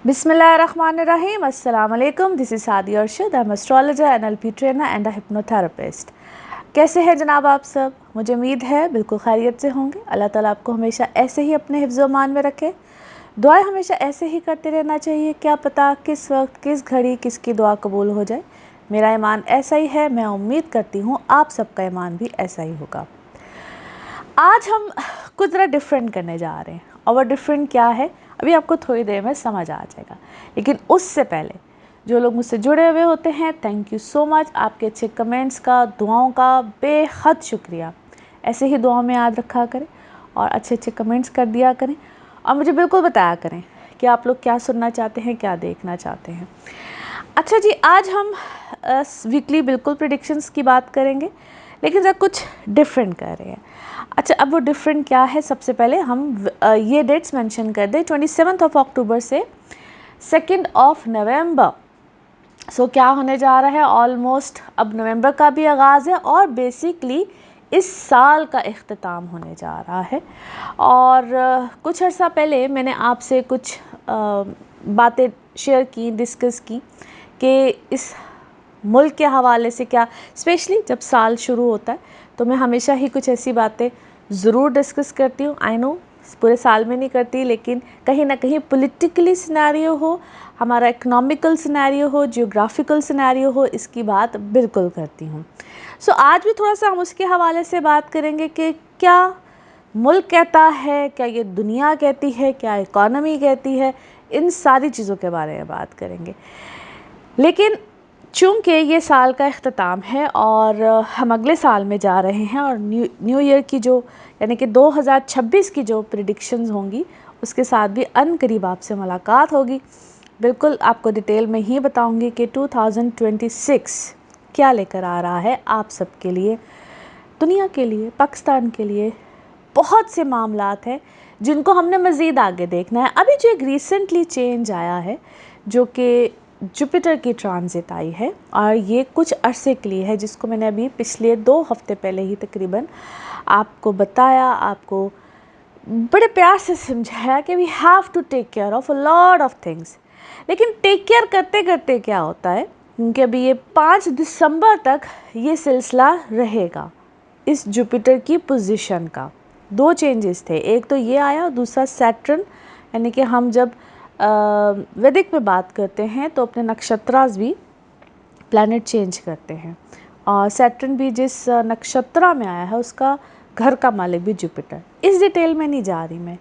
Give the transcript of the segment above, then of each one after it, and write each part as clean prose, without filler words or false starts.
Bismillahirrahmanirrahim. Assalamu alaikum. This is Saadi Arshad. I'm astrologer, NLP trainer and a hypnotherapist. कैसे हैं जनाब आप सब? मुझे उम्मीद है बिल्कुल खैरियत से होंगे। अल्लाह ताला आपको हमेशा ऐसे ही अपने हिफ्ज़ व मान में रखे। दुआएं हमेशा ऐसे ही करते रहना चाहिए। क्या पता किस वक्त किस घड़ी किसकी दुआ कबूल हो जाए। मेरा ईमान ऐसा ही है। मैं उम्मीद करती हूँ आप सबका ईमान भी ऐसा ही होगा। आज हम कुछ ज़रा डिफरेंट करने जा रहे हैं और वह डिफरेंट क्या है अभी आपको थोड़ी देर में समझ आ जाएगा। लेकिन उससे पहले जो लोग मुझसे जुड़े हुए होते हैं, थैंक यू सो मच। आपके अच्छे कमेंट्स का, दुआओं का बेहद शुक्रिया। ऐसे ही दुआओं में याद रखा करें और अच्छे अच्छे कमेंट्स कर दिया करें और मुझे बिल्कुल बताया करें कि आप लोग क्या सुनना चाहते हैं, क्या देखना चाहते हैं। अच्छा जी, आज हम वीकली बिल्कुल प्रेडिक्शंस की बात करेंगे, लेकिन ज़रा कुछ डिफरेंट कर रहे हैं। अच्छा, अब वो डिफरेंट क्या है, सबसे पहले हम ये डेट्स मेंशन कर दें। 27 अक्टूबर से 2 नवंबर। सो क्या होने जा रहा है, ऑलमोस्ट अब नवंबर का भी आगाज़ है और बेसिकली इस साल का इख्तिताम होने जा रहा है। और कुछ अर्सा पहले मैंने आपसे कुछ बातें शेयर की, डिस्कस की कि इस मुल्क के हवाले से क्या, स्पेशली जब साल शुरू होता है तो मैं हमेशा ही कुछ ऐसी बातें ज़रूर डिस्कस करती हूँ। आई नो पूरे साल में नहीं करती, लेकिन कहीं ना कहीं पॉलिटिकली सिनेरियो हो, हमारा इकोनॉमिकल सिनेरियो हो, जियोग्राफिकल सिनेरियो हो, इसकी बात बिल्कुल करती हूँ। सो आज भी थोड़ा सा हम उसके हवाले से बात करेंगे कि क्या मुल्क कहता है, क्या ये दुनिया कहती है, क्या इकॉनमी कहती है, इन सारी चीज़ों के बारे में बात करेंगे। लेकिन चूँकि ये साल का इख्तिताम है और हम अगले साल में जा रहे हैं और न्यू ईयर की जो यानी कि 2026 की जो प्रेडिक्शंस होंगी उसके साथ भी अनकरीब आपसे मुलाकात होगी। बिल्कुल आपको डिटेल में ही बताऊंगी कि 2026 क्या लेकर आ रहा है आप सबके लिए, दुनिया के लिए, पाकिस्तान के लिए। बहुत से मामलात हैं जिनको हमने मज़ीद आगे देखना है। अभी जो एक रिसेंटली चेंज आया है जो कि जुपिटर की ट्रांजिट आई है और ये कुछ अरसे के लिए है, जिसको मैंने अभी पिछले 2 हफ्ते पहले ही तकरीबन आपको बताया, आपको बड़े प्यार से समझाया कि we have to take care of a lot of things. लेकिन टेक केयर करते करते क्या होता है, क्योंकि अभी ये 5 दिसंबर तक ये सिलसिला रहेगा इस जुपिटर की पोजीशन का। 2 चेंजेस थे, एक तो ये आया और दूसरा सैटर्न, यानी कि हम जब वैदिक में बात करते हैं तो अपने नक्षत्रास भी प्लैनेट चेंज करते हैं और सैटर्न भी जिस नक्षत्र में आया है उसका घर का मालिक भी जुपिटर। इस डिटेल में नहीं जा रही मैं,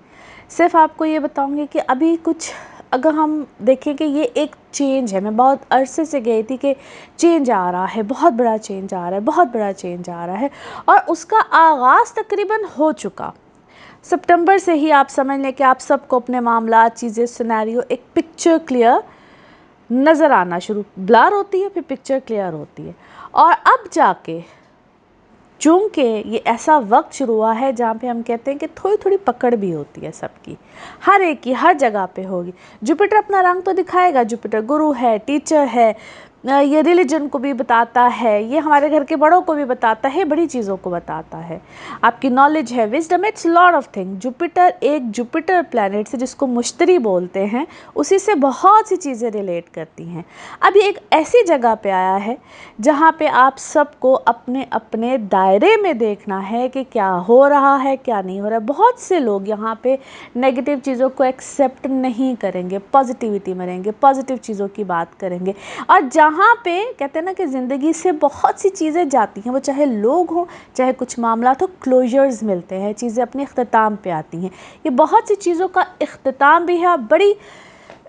सिर्फ आपको ये बताऊंगी कि अभी कुछ अगर हम देखें कि ये एक चेंज है। मैं बहुत अरसे से गई थी कि चेंज आ रहा है, बहुत बड़ा चेंज आ रहा है, बहुत बड़ा चेंज आ रहा है और उसका आगाज़ तकरीबन हो चुका। सितंबर से ही आप समझ लें कि आप सबको अपने मामला, चीज़ें, सिनेरियो, एक पिक्चर क्लियर नज़र आना शुरू, ब्लर होती है फिर पिक्चर क्लियर होती है। और अब जाके चूँकि ये ऐसा वक्त शुरू हुआ है जहाँ पे हम कहते हैं कि थोड़ी थोड़ी पकड़ भी होती है सबकी, हर एक की हर जगह पे होगी। जुपिटर अपना रंग तो दिखाएगा, जुपिटर गुरु है, टीचर है, ये रिलीजन को भी बताता है, ये हमारे घर के बड़ों को भी बताता है, बड़ी चीज़ों को बताता है, आपकी नॉलेज है, wisdom, it's lot of thing. Jupiter एक जुपिटर प्लैनेट से जिसको मुश्तरी बोलते हैं, उसी से बहुत सी चीज़ें रिलेट करती हैं। अब ये एक ऐसी जगह पे आया है जहाँ पे आप सबको अपने अपने दायरे में देखना है कि क्या हो रहा है, क्या नहीं हो रहा है। बहुत से लोग यहाँ पे नेगेटिव चीज़ों को एक्सेप्ट नहीं करेंगे, पॉजिटिविटी में रहेंगे, पॉजिटिव चीज़ों की बात करेंगे। और जहाँ पे कहते हैं ना कि ज़िंदगी से बहुत सी चीज़ें जाती हैं, वो चाहे लोग हों, चाहे कुछ मामला तो क्लोजर्स मिलते हैं, चीज़ें अपने इख्तिताम पे आती हैं। ये बहुत सी चीज़ों का इख्तिताम भी है और बड़ी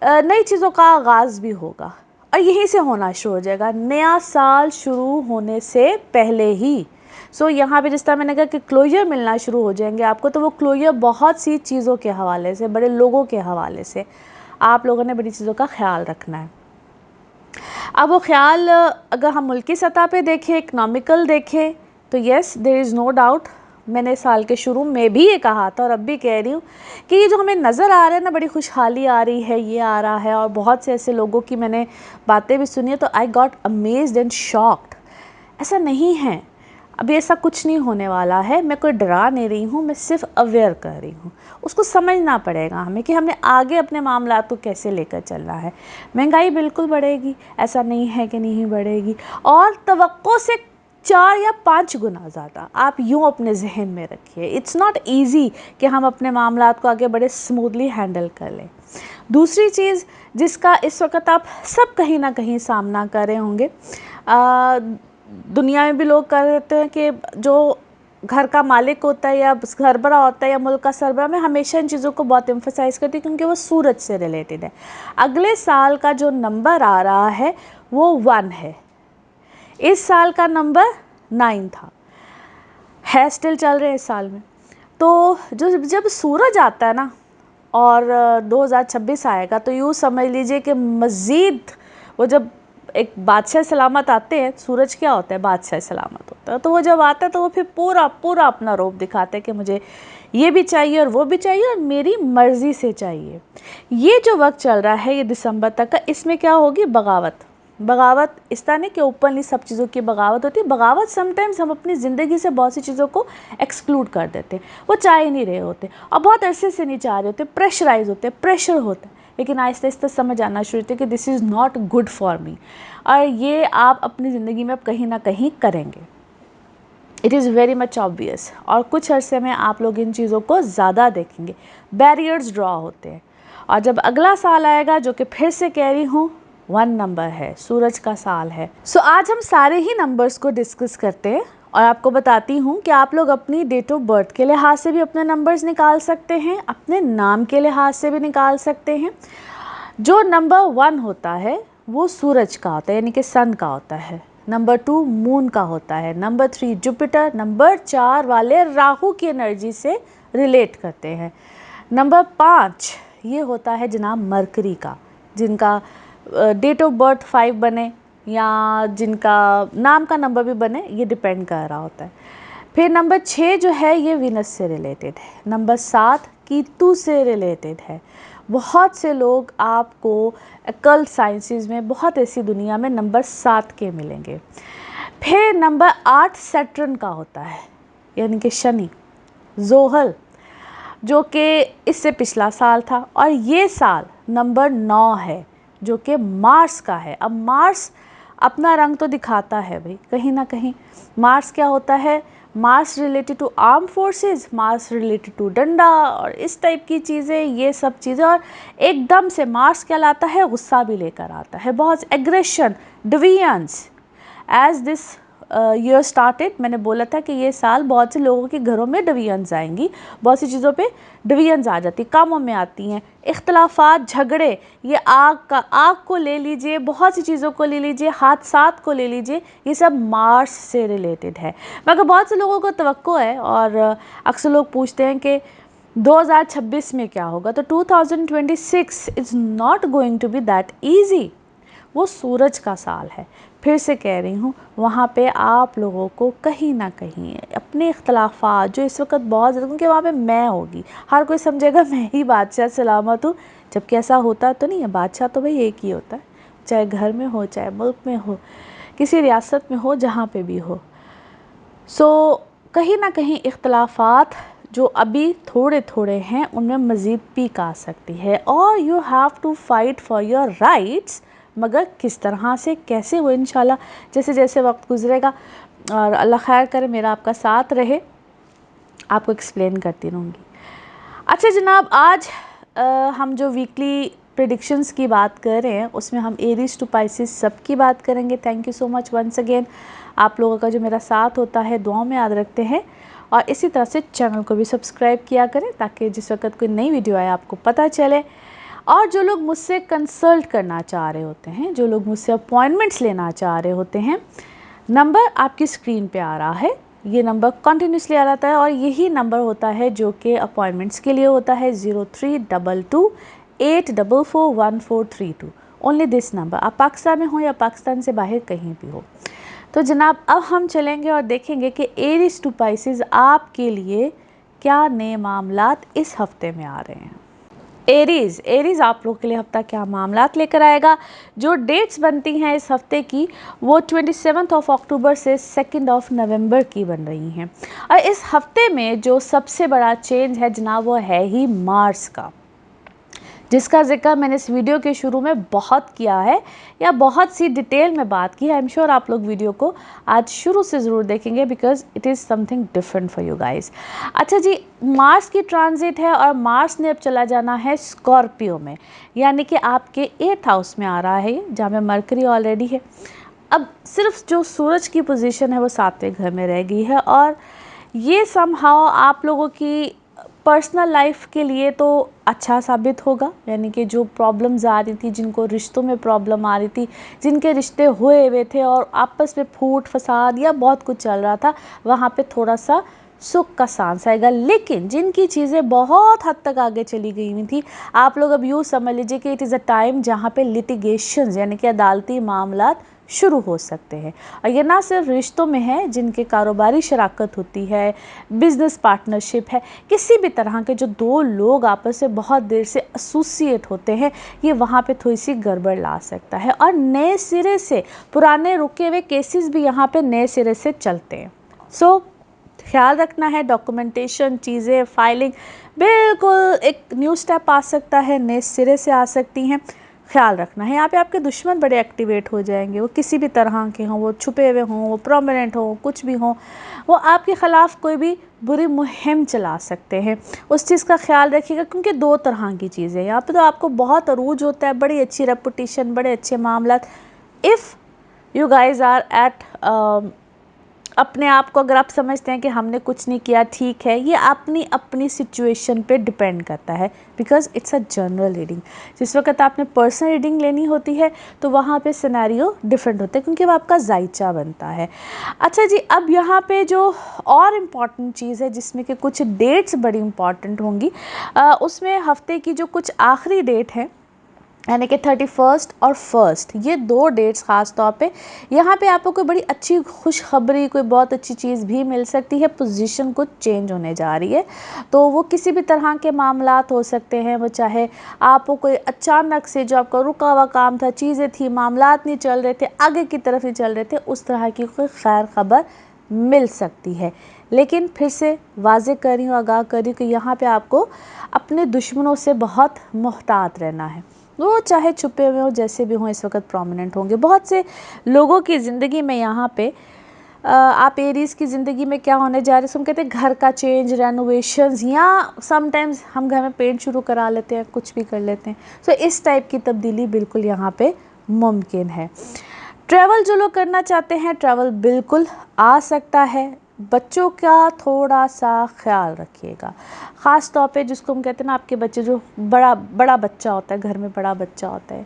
नई चीज़ों का आगाज़ भी होगा और यहीं से होना शुरू हो जाएगा, नया साल शुरू होने से पहले ही। सो यहाँ पे जिस तरह मैंने कहा कि क्लोजर मिलना शुरू हो जाएंगे आपको, तो वो क्लोजर बहुत सी चीज़ों के हवाले से, बड़े लोगों के हवाले से आप लोगों ने बड़ी चीज़ों का ख्याल रखना है। अब वो ख्याल अगर हम मुल्की सतह पे देखें, इकनॉमिकल देखें, तो yes there is no doubt, मैंने साल के शुरू में भी ये कहा था और अब भी कह रही हूँ कि ये जो हमें नज़र आ रहा है ना, बड़ी खुशहाली आ रही है, ये आ रहा है। और बहुत से ऐसे लोगों की मैंने बातें भी सुनी है तो I got amazed and shocked. ऐसा नहीं है, अभी ऐसा कुछ नहीं होने वाला है, मैं कोई डरा नहीं रही हूँ, मैं सिर्फ अवेयर कर रही हूँ। उसको समझना पड़ेगा हमें कि हमने आगे अपने मामला को कैसे लेकर चलना है। महंगाई बिल्कुल बढ़ेगी, ऐसा नहीं है कि नहीं बढ़ेगी, और तवक्को से 4 या 5 गुना ज़्यादा। आप यूँ अपने जहन में रखिए, इट्स नॉट ईजी कि हम अपने मामला को आगे बड़े स्मूथली हैंडल कर लें। दूसरी चीज़ जिसका इस वक्त आप सब कहीं ना कहीं सामना कर रहे होंगे, दुनिया में भी लोग कर रहते हैं कि जो घर का मालिक होता है या सरबरा होता है या मुल्क का सरबरा, मैं हमेशा इन चीज़ों को बहुत एम्फसाइज़ करती हूँ क्योंकि वो सूरज से रिलेटेड है। अगले साल का जो नंबर आ रहा है वो 1 है, इस साल का नंबर 9 था, है स्टिल चल रहे हैं इस साल में। तो जब सूरज आता है ना और 2026 आएगा, तो यूँ समझ लीजिए कि मज़ीद वो जब एक बादशाह सलामत आते हैं, सूरज क्या होता है, बादशाह सलामत होता है, तो वो जब आता है तो वो फिर पूरा पूरा अपना रूप दिखाते हैं कि मुझे ये भी चाहिए और वो भी चाहिए और मेरी मर्ज़ी से चाहिए। ये जो वक्त चल रहा है ये दिसंबर तक का, इसमें क्या होगी, बगावत इस तरह नहीं कि ओपनली सब चीज़ों की बगावत होती है। बगावत समटाइम्स हम अपनी ज़िंदगी से बहुत सी चीज़ों को एक्सक्लूड कर देते हैं, वो चाह ही नहीं रहे होते और बहुत अरसे से नहीं चाह रहे होते, प्रेशराइज होते, प्रेशर होता है, लेकिन आहिस्ता आहिस्ता समझ आना शुरू होती है कि this is not good for me, और ये आप अपनी ज़िंदगी में अब कहीं ना कहीं करेंगे। It is very much obvious, और कुछ अरसे में आप लोग इन चीज़ों को ज़्यादा देखेंगे, बैरियर्स ड्रॉ होते हैं। और जब अगला साल आएगा, जो कि फिर से कह रही हूँ 1 नंबर है, सूरज का साल है। सो आज हम सारे ही नंबर्स को डिस्कस करते हैं और आपको बताती हूँ कि आप लोग अपनी डेट ऑफ बर्थ के लिहाज से भी अपने नंबर्स निकाल सकते हैं, अपने नाम के लिहाज से भी निकाल सकते हैं। जो नंबर 1 होता है वो सूरज का होता है, यानी कि सन का होता है। नंबर 2 मून का होता है। Number 3 Jupiter. नंबर 4 वाले राहु की एनर्जी से रिलेट करते हैं। नंबर 5 ये होता है जनाब मरकरी का, जिनका डेट ऑफ बर्थ 5 बने या जिनका नाम का नंबर भी बने, ये डिपेंड कर रहा होता है। फिर नंबर 6 जो है ये वीनस से रिलेटेड है। नंबर 7 कीतु से रिलेटेड है। बहुत से लोग आपको अकल्ट साइंसेस में, बहुत ऐसी दुनिया में नंबर 7 के मिलेंगे। फिर नंबर 8 सैटर्न का होता है, यानी कि शनि, जोहल, जो कि इससे पिछला साल था, और ये साल नंबर 9 है जो कि मार्स का है। अब मार्स अपना रंग तो दिखाता है भाई, कहीं ना कहीं मार्स क्या होता है, Mars related to arm forces, Mars related to डंडा और इस टाइप की चीज़ें, ये सब चीज़ें। और एकदम से मार्स क्या लाता है, गुस्सा भी लेकर आता है, बहुत aggression, divisions. As this year started, मैंने बोला था कि ये साल बहुत से लोगों के घरों में डिवीजन्स आएंगी, बहुत सी चीज़ों पे डिवीजन्स आ जाती, कामों में आती हैं, इख्तलाफात, झगड़े, ये आग को ले लीजिए, बहुत सी चीज़ों को ले लीजिए, हादसात को ले लीजिए, ये सब मार्स से रिलेटेड है। मगर बहुत से लोगों को तवक्को है और अक्सर लोग पूछते हैं कि 2026 में क्या होगा, तो 2026 is not going to be that easy. वो सूरज का साल है, फिर से कह रही हूँ, वहाँ पे आप लोगों को कहीं ना कहीं अपने इख्तलाफात जो इस वक्त बहुत ज़्यादा, क्योंकि वहाँ पे मैं होगी, हर कोई समझेगा मैं ही बादशाह सलामत हूँ, जबकि ऐसा होता तो नहीं है। बादशाह तो भाई एक ही होता है, चाहे घर में हो, चाहे मुल्क में हो, किसी रियासत में हो, जहाँ पे भी हो। सो कहीं ना कहीं इख्तलाफात जो अभी थोड़े थोड़े हैं, उनमें मज़ीद पीक आ सकती है, और you have to fight for your rights. मगर किस तरह से, कैसे, वो इंशाल्लाह जैसे जैसे वक्त गुजरेगा और अल्लाह खैर करे, मेरा आपका साथ रहे, आपको एक्सप्लेन करती रहूँगी। अच्छा जनाब, आज हम जो वीकली प्रेडिक्शंस की बात कर रहे हैं उसमें हम एरीज टू पाइसेस सब की बात करेंगे। Thank you so much once again, आप लोगों का जो मेरा साथ होता है दुआओं में याद रखते हैं, और इसी तरह से चैनल को भी सब्सक्राइब किया करें ताकि जिस वक्त कोई नई वीडियो आए आपको पता चले। और जो लोग मुझसे कंसल्ट करना चाह रहे होते हैं, जो लोग मुझसे अपॉइंटमेंट्स लेना चाह रहे होते हैं, नंबर आपकी स्क्रीन पे आ रहा है, ये नंबर कंटिन्यूसली आ रहा है और यही नंबर होता है जो कि अपॉइंटमेंट्स के लिए होता है, 0322844142। ओनली दिस नंबर, आप पाकिस्तान में हो या पाकिस्तान से बाहर कहीं भी हो। तो जनाब अब हम चलेंगे और देखेंगे कि एरीज टू पाइसेस आपके लिए क्या नए मामलात इस हफ्ते में आ रहे हैं। एरीज आप लोग के लिए हफ्ता क्या मामलात लेकर आएगा। जो डेट्स बनती हैं इस हफ्ते की वो 27 अक्टूबर से 2 नवंबर की बन रही हैं। और इस हफ्ते में जो सबसे बड़ा चेंज है जनाब वो है ही मार्स का, जिसका जिक्र मैंने इस वीडियो के शुरू में बहुत किया है या बहुत सी डिटेल में बात की है। आई एम श्योर आप लोग वीडियो को आज शुरू से ज़रूर देखेंगे because it is something different for you guys. अच्छा जी, मार्स की ट्रांजिट है और मार्स ने अब चला जाना है स्कॉर्पियो में, यानी कि आपके 8th हाउस में आ रहा है जहाँ में मरकरी ऑलरेडी है। अब सिर्फ जो सूरज की पोजीशन है वो 7वें घर में रह गई है और ये समहाउ आप लोगों की पर्सनल लाइफ के लिए तो अच्छा साबित होगा। यानी कि जो प्रॉब्लम्स आ रही थी, जिनको रिश्तों में प्रॉब्लम आ रही थी, जिनके रिश्ते हुए हुए थे और आपस में फूट फसाद या बहुत कुछ चल रहा था, वहाँ पे थोड़ा सा सुख का सांस आएगा। लेकिन जिनकी चीज़ें बहुत हद तक आगे चली गई हुई थी, आप लोग अब यूँ समझ लीजिए कि इट इज़ अ टाइम जहाँ पे लिटिगेशंस यानी कि अदालती मामलात शुरू हो सकते हैं। और ये ना सिर्फ रिश्तों में है, जिनके कारोबारी शराकत होती है, बिजनेस पार्टनरशिप है, किसी भी तरह के जो दो लोग आपस में बहुत देर से एसोसिएट होते हैं, ये वहाँ पे थोड़ी सी गड़बड़ ला सकता है। और नए सिरे से पुराने रुके हुए केसेस भी यहाँ पे नए सिरे से चलते हैं। सो ख्याल रखना है, डॉक्यूमेंटेशन चीज़ें फाइलिंग बिल्कुल एक न्यू स्टेप आ सकता है, नए सिरे से आ सकती हैं। ख्याल रखना है। यहाँ पे आपके दुश्मन बड़े एक्टिवेट हो जाएंगे, वो किसी भी तरह के हों, वो छुपे हुए हों, वो प्रोमिनेंट हों, कुछ भी हों, वो आपके ख़िलाफ़ कोई भी बुरी मुहिम चला सकते हैं। उस चीज़ का ख्याल रखिएगा क्योंकि 2 तरह की चीज़ें यहाँ पे तो आपको बहुत अरूज होता है, बड़ी अच्छी रेपुटेशन, बड़े अच्छे मामला। If you guys are at अपने आप को अगर आप समझते हैं कि हमने कुछ नहीं किया, ठीक है, ये अपनी अपनी सिचुएशन पे डिपेंड करता है because it's a general reading. जिस वक्त आपने पर्सनल रीडिंग लेनी होती है तो वहाँ पे सिनेरियो डिफरेंट होते हैं क्योंकि वो आपका जायचा बनता है। अच्छा जी, अब यहाँ पे जो और इम्पॉर्टेंट चीज़ है जिसमें कि कुछ डेट्स बड़ी इम्पॉर्टेंट होंगी, उसमें हफ्ते की जो कुछ आखिरी डेट है यानी कि 31 और 1, ये 2 डेट्स ख़ास तौर पे यहाँ पे आपको कोई बड़ी अच्छी खुशखबरी, कोई बहुत अच्छी चीज़ भी मिल सकती है। पोजीशन कुछ चेंज होने जा रही है, तो वो किसी भी तरह के मामलात हो सकते हैं। वो चाहे आपको कोई अचानक से जो आपका रुका हुआ काम था, चीज़ें थी, मामलात नहीं चल रहे थे, आगे की तरफ नहीं चल रहे थे, उस तरह की कोई खैर खबर मिल सकती है। लेकिन फिर से वाज़े कर रही हूँ, आगाह कर रही हूँ कि यहाँ पे आपको अपने दुश्मनों से बहुत मोहतात रहना है। वो चाहे छुपे हुए हों, जैसे भी हों, इस वक्त प्रोमिनेंट होंगे। बहुत से लोगों की ज़िंदगी में यहाँ पे आप एरीज़ की ज़िंदगी में क्या होने जा रहे हैं, हम कहते हैं घर का चेंज, रेनोवेशंस, या समटाइम्स हम घर में पेंट शुरू करा लेते हैं, कुछ भी कर लेते हैं। सो इस टाइप की तब्दीली बिल्कुल यहाँ पे मुमकिन है। ट्रैवल जो लोग करना चाहते हैं, ट्रैवल बिल्कुल आ सकता है। बच्चों का थोड़ा सा ख्याल रखिएगा, ख़ास तौर पे जिसको हम कहते हैं ना, आपके बच्चे जो बड़ा बच्चा होता है, घर में बड़ा बच्चा होता है,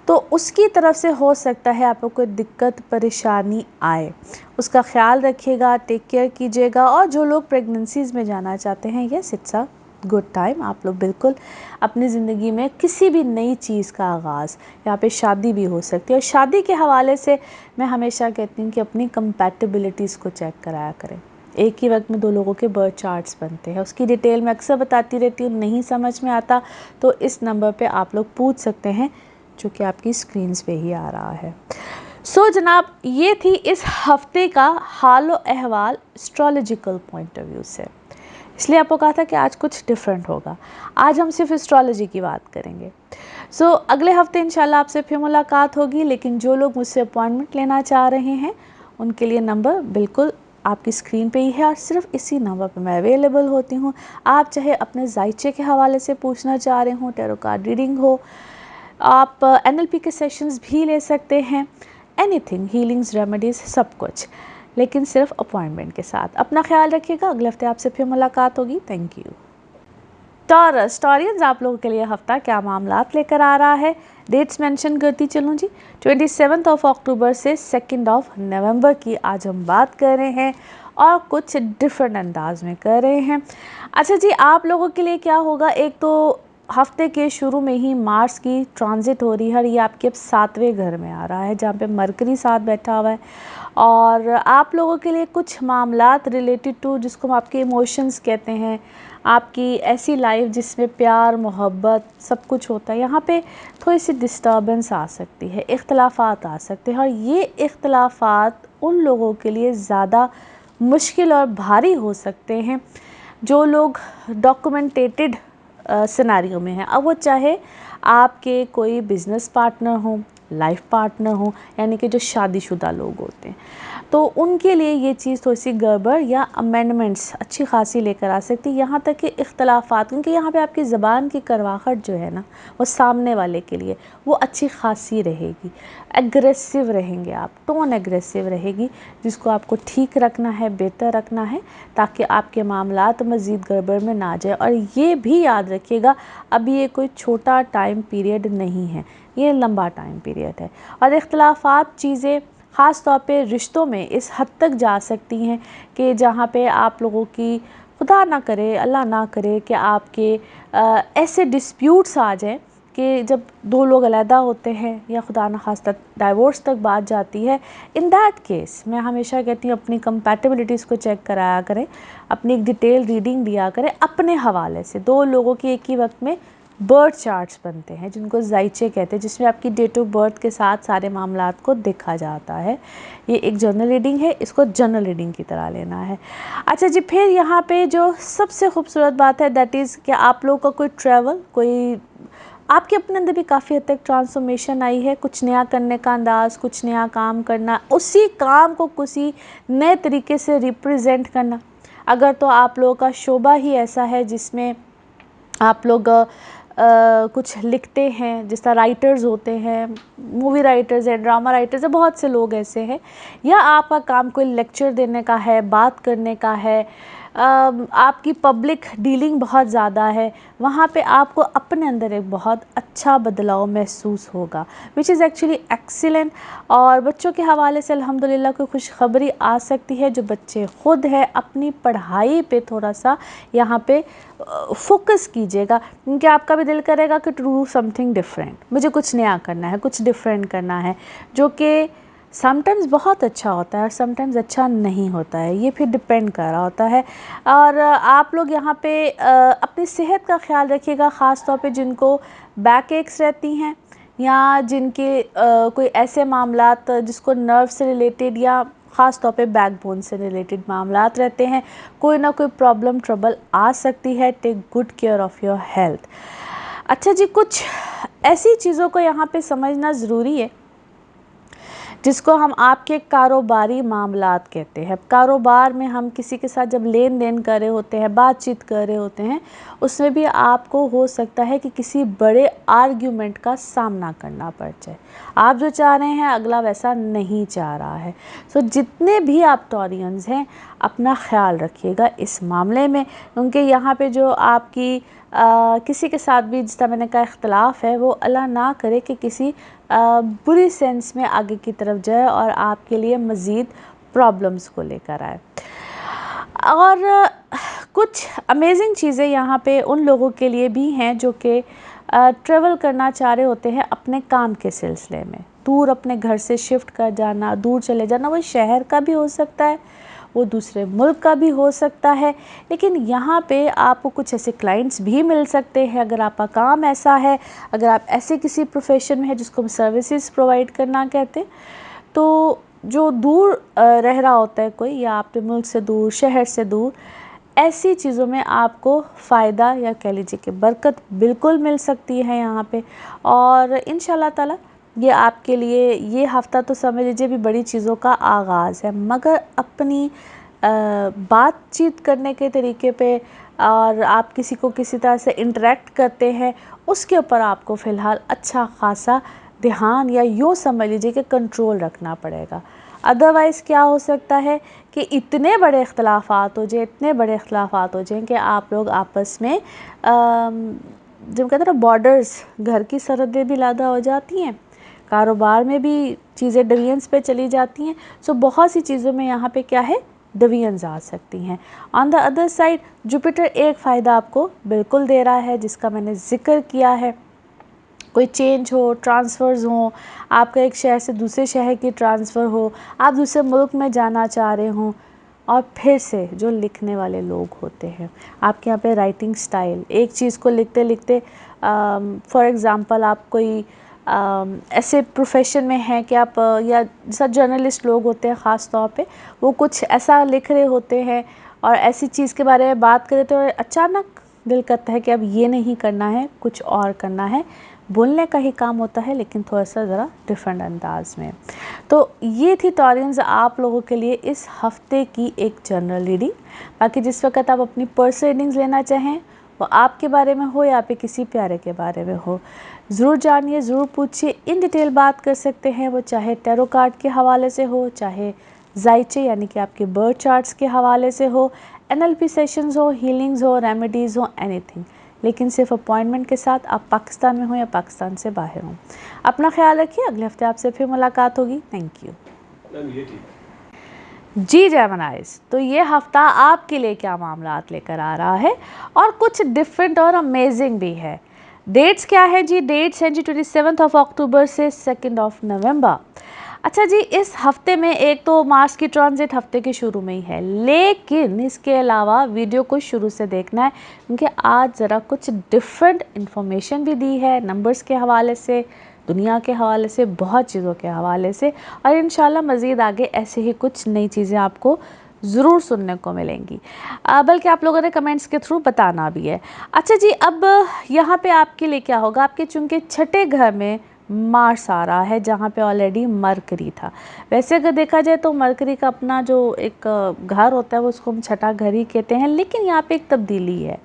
तो उसकी तरफ से हो सकता है आपको कोई दिक्कत परेशानी आए। उसका ख्याल रखिएगा, टेक केयर कीजिएगा। और जो लोग प्रेगनेंसीज़ में जाना चाहते हैं, yes it's a good time. आप लोग बिल्कुल अपनी ज़िंदगी में किसी भी नई चीज़ का आगाज़, यहाँ पे शादी भी हो सकती है। और शादी के हवाले से मैं हमेशा कहती हूँ कि अपनी कंपैटिबिलिटीज़ को चेक कराया करें। एक ही वक्त में 2 लोगों के बर्थ चार्ट्स बनते हैं, उसकी डिटेल मैं अक्सर बताती रहती हूँ। नहीं समझ में आता तो इस नंबर पे आप लोग पूछ सकते हैं, जो कि आपकी स्क्रीन्स पे ही आ रहा है। सो जनाब, ये थी इस हफ्ते का हाल व अहवाल एस्ट्रोलॉजिकल पॉइंट ऑफ व्यू से। इसलिए आपको कहा था कि आज कुछ डिफरेंट होगा। आज हम सिर्फ एस्ट्रोलॉजी की बात करेंगे। सो अगले हफ्ते इंशाल्लाह आपसे फिर मुलाकात होगी। लेकिन जो लोग मुझसे अपॉइंटमेंट लेना चाह रहे हैं, उनके लिए नंबर बिल्कुल आपकी स्क्रीन पे ही है और सिर्फ इसी नंबर पे मैं अवेलेबल होती हूँ। आप चाहे अपने जायचे के हवाले से पूछना चाह रहे हो, टैरो कार्ड रीडिंग हो, आप NLP के सेशंस भी ले सकते हैं, एनीथिंग, हीलिंग्स, रेमेडीज़, सब कुछ, लेकिन सिर्फ अपॉइंटमेंट के साथ। अपना ख्याल रखिएगा। अगले हफ्ते आपसे फिर मुलाकात होगी। Thank you. टॉरस, टॉरियंस, आप लोगों के लिए हफ्ता क्या मामलात लेकर आ रहा है, डेट्स मेंशन करती चलूँ जी। 27 अक्टूबर से 2 नवंबर की आज हम बात कर रहे हैं और कुछ डिफरेंट अंदाज में कर रहे हैं। अच्छा जी, आप लोगों के लिए क्या होगा, एक तो हफ्ते के शुरू में ही मार्स की ट्रांजिट हो रही है और ये आपके अब 7वें घर में आ रहा है जहाँ पे मरकरी साथ बैठा हुआ है। और आप लोगों के लिए कुछ मामलात रिलेटेड टू जिसको हम आपके इमोशंस कहते हैं, आपकी ऐसी लाइफ जिसमें प्यार मोहब्बत सब कुछ होता है, यहाँ पे थोड़ी सी डिस्टर्बेंस आ सकती है, इख्तलाफात आ सकते हैं। और ये इख्तलाफात उन लोगों के लिए ज़्यादा मुश्किल और भारी हो सकते हैं जो लोग डॉक्यूमेंटेटेड सिनेरियो में हैं। अब वो चाहे आपके कोई बिज़नेस पार्टनर हो, लाइफ पार्टनर हो, यानी कि जो शादीशुदा लोग होते हैं, तो उनके लिए ये चीज़ थोड़ी सी गड़बड़ या अमेंडमेंट्स अच्छी खासी लेकर आ सकती है। यहाँ तक कि इख्तलाफात, क्योंकि यहाँ पे आपकी ज़बान की करवाहट जो है ना, वो सामने वाले के लिए वो अच्छी खासी रहेगी। एग्रेसिव रहेंगे आप, टोन एग्रेसिव रहेगी, जिसको आपको ठीक रखना है, बेहतर रखना है, ताकि आपके मामलात मज़ीद गड़बड़ में ना जाए। और ये भी याद रखिएगा, अभी ये कोई छोटा टाइम पीरियड नहीं है, ये लंबा टाइम पीरियड है। और इख्तलाफात चीज़ें ख़ास तौर पे रिश्तों में इस हद तक जा सकती हैं कि जहाँ पे आप लोगों की, खुदा ना करे, अल्लाह ना करे कि आपके ऐसे डिस्प्यूट्स आ जाएं कि जब दो लोग अलहदा होते हैं या खुदा न खास्ता डाइवोर्स तक बात जाती है। इन दैट केस मैं हमेशा कहती हूँ अपनी कंपैटिबिलिटीज़ को चेक कराया करें, अपनी एक डिटेल रीडिंग लिया करें अपने हवाले से। दो लोगों की एक ही वक्त में बर्थ चार्ट्स बनते हैं जिनको जायचे कहते हैं, जिसमें आपकी डेट ऑफ बर्थ के साथ सारे मामलात को देखा जाता है। ये एक जर्नल रीडिंग है, इसको जर्नल रीडिंग की तरह लेना है। अच्छा जी, फिर यहाँ पे जो सबसे खूबसूरत बात है दैट इज़ कि आप लोगों का कोई ट्रैवल, कोई आपके अपने अंदर भी काफ़ी हद तक ट्रांसफॉर्मेशन आई है, कुछ नया करने का अंदाज, कुछ नया काम करना, उसी काम को किसी नए तरीके से रिप्रेजेंट करना। अगर तो आप लोगों का शोबा ही ऐसा है जिसमें आप लोग कुछ लिखते हैं, जिस तरह राइटर्स होते हैं, मूवी राइटर्स है, ड्रामा राइटर्स है, बहुत से लोग ऐसे हैं, या आपका काम कोई लेक्चर देने का है, बात करने का है, आपकी पब्लिक डीलिंग बहुत ज़्यादा है, वहाँ पे आपको अपने अंदर एक बहुत अच्छा बदलाव महसूस होगा, विच इज़ एक्चुअली एक्सीलेंट। और बच्चों के हवाले से अल्हम्दुलिल्लाह कोई खुशखबरी आ सकती है। जो बच्चे ख़ुद है अपनी पढ़ाई पे थोड़ा सा यहाँ पे फोकस कीजिएगा, क्योंकि आपका भी दिल करेगा कि टू डू समथिंग डिफरेंट, मुझे कुछ नया करना है, कुछ डिफरेंट करना है, जो कि समटाइम्स बहुत अच्छा होता है और समटाइम्स अच्छा नहीं होता है, ये फिर डिपेंड कर रहा होता है। और आप लोग यहाँ पे अपनी सेहत का ख्याल रखिएगा, ख़ास तौर पे जिनको बैक एक्स रहती हैं या जिनके कोई ऐसे मामलात जिसको नर्व से रिलेटेड या ख़ास तौर पे बैकबोन से रिलेटेड मामलात रहते हैं, कोई ना कोई प्रॉब्लम ट्रबल आ सकती है। Take good care of your health. अच्छा जी, कुछ ऐसी चीज़ों को यहाँ पे समझना ज़रूरी है जिसको हम आपके कारोबारी मामलात कहते हैं। कारोबार में हम किसी के साथ जब लेन देन कर रहे होते हैं, बातचीत कर रहे होते हैं, उसमें भी आपको हो सकता है कि किसी बड़े आर्ग्यूमेंट का सामना करना पड़ जाए। आप जो चाह रहे हैं अगला वैसा नहीं चाह रहा है। सो जितने भी आप टॉरियंस हैं अपना ख्याल रखिएगा इस मामले में, क्योंकि यहाँ पे जो आपकी किसी के साथ भी जिस तरह मैंने कहा इख्तलाफ है, वो अल्लाह ना करे कि किसी बुरी सेंस में आगे की तरफ जाए और आपके लिए मज़ीद प्रॉब्लम्स को लेकर आए। और कुछ अमेजिंग चीज़ें यहाँ पे उन लोगों के लिए भी हैं जो कि ट्रैवल करना चाह रहे होते हैं अपने काम के सिलसिले में, दूर अपने घर से शिफ्ट कर जाना, दूर चले जाना। वो शहर का भी हो सकता है, वो दूसरे मुल्क का भी हो सकता है, लेकिन यहाँ पे आपको कुछ ऐसे क्लाइंट्स भी मिल सकते हैं अगर आपका काम ऐसा है, अगर आप ऐसे किसी प्रोफेशन में है जिसको हम सर्विसेज प्रोवाइड करना कहते हैं। तो जो दूर रह रहा होता है कोई, या आपके मुल्क से दूर, शहर से दूर, ऐसी चीज़ों में आपको फ़ायदा या कह लीजिए कि बरकत बिल्कुल मिल सकती है यहाँ पे। और इंशाल्लाह ताला ये आपके लिए ये हफ़्ता तो समझ लीजिए भी बड़ी चीज़ों का आगाज़ है, मगर अपनी बातचीत करने के तरीके पे और आप किसी को किसी तरह से इंटरेक्ट करते हैं उसके ऊपर आपको फ़िलहाल अच्छा खासा ध्यान, या यूँ समझ लीजिए कि कंट्रोल रखना पड़ेगा। अदरवाइज़ क्या हो सकता है कि इतने बड़े इख्तलाफात हो जाए, इतने बड़े इख्तलाफात हो जाएँ कि आप लोग आपस में जब कहते हैं ना बॉर्डर्स, घर की सरहदें भी लादा हो जाती हैं, कारोबार में भी चीज़ें डिवीजन्स पे चली जाती हैं। सो बहुत सी चीज़ों में यहाँ पे क्या है डिवीजन्स आ सकती हैं। On the other side Jupiter एक फ़ायदा आपको बिल्कुल दे रहा है जिसका मैंने ज़िक्र किया है। कोई चेंज हो, ट्रांसफ़र्स हो, आपका एक शहर से दूसरे शहर की ट्रांसफ़र हो, आप दूसरे मुल्क में जाना चाह रहे हों। और फिर से जो लिखने वाले लोग होते हैं, आपके यहाँ पे राइटिंग स्टाइल, एक चीज़ को लिखते लिखते फॉर एग्ज़ाम्पल आप कोई ऐसे प्रोफेशन में हैं कि आप या जैसा जर्नलिस्ट लोग होते हैं ख़ास तौर पे, वो कुछ ऐसा लिख रहे होते हैं और ऐसी चीज़ के बारे में बात करें तो अचानक दिल करता है कि अब ये नहीं करना है, कुछ और करना है। बोलने का ही काम होता है लेकिन थोड़ा सा ज़रा डिफरेंट अंदाज में। तो ये थी टॉरियंस आप लोगों के लिए इस हफ्ते की एक जनरल रीडिंग। बाकी जिस वक्त आप अपनी पर्सनल रीडिंग्स लेना चाहें, वो आपके बारे में हो या पे किसी प्यारे के बारे में हो, ज़रूर जानिए, ज़रूर पूछिए, इन डिटेल बात कर सकते हैं। वो चाहे टैरो कार्ड के हवाले से हो, चाहे जाइचे यानी कि आपके बर्थ चार्ट्स के हवाले से हो, NLP सेशंस हो, हीलिंग्स हो, रेमेडीज़ हो, एनीथिंग, लेकिन सिर्फ अपॉइंटमेंट के साथ। आप पाकिस्तान में हो या पाकिस्तान से बाहर हो। अपना ख्याल रखिए, अगले हफ्ते आपसे फिर मुलाकात होगी। थैंक यू जी। जैमनाइज, तो ये हफ्ता आपके लिए क्या मामलात लेकर आ रहा है, और कुछ डिफरेंट और अमेजिंग भी है। डेट्स क्या है जी? डेट्स हैं जी 27 अक्टूबर से 2 नवंबर। अच्छा जी, इस हफ्ते में एक तो मार्स की ट्रांजिट हफ्ते के शुरू में ही है, लेकिन इसके अलावा वीडियो को शुरू से देखना है क्योंकि आज ज़रा कुछ डिफरेंट इन्फॉर्मेशन भी दी है, नंबर्स के हवाले से, दुनिया के हवाले से, बहुत चीज़ों के हवाले से, और इंशाल्लाह मज़ीद आगे ऐसे ही कुछ नई चीज़ें आपको ज़रूर सुनने को मिलेंगी, बल्कि आप लोगों ने कमेंट्स के थ्रू बताना भी है। अच्छा जी, अब यहाँ पे आपके लिए क्या होगा, आपके चूँकि छठे घर में मार्स आ रहा है जहाँ पे ऑलरेडी मरकरी था। वैसे अगर देखा जाए तो मरकरी का अपना जो एक घर होता है वो उसको हम छठा घर ही कहते हैं, लेकिन यहाँ पे एक तब्दीली है,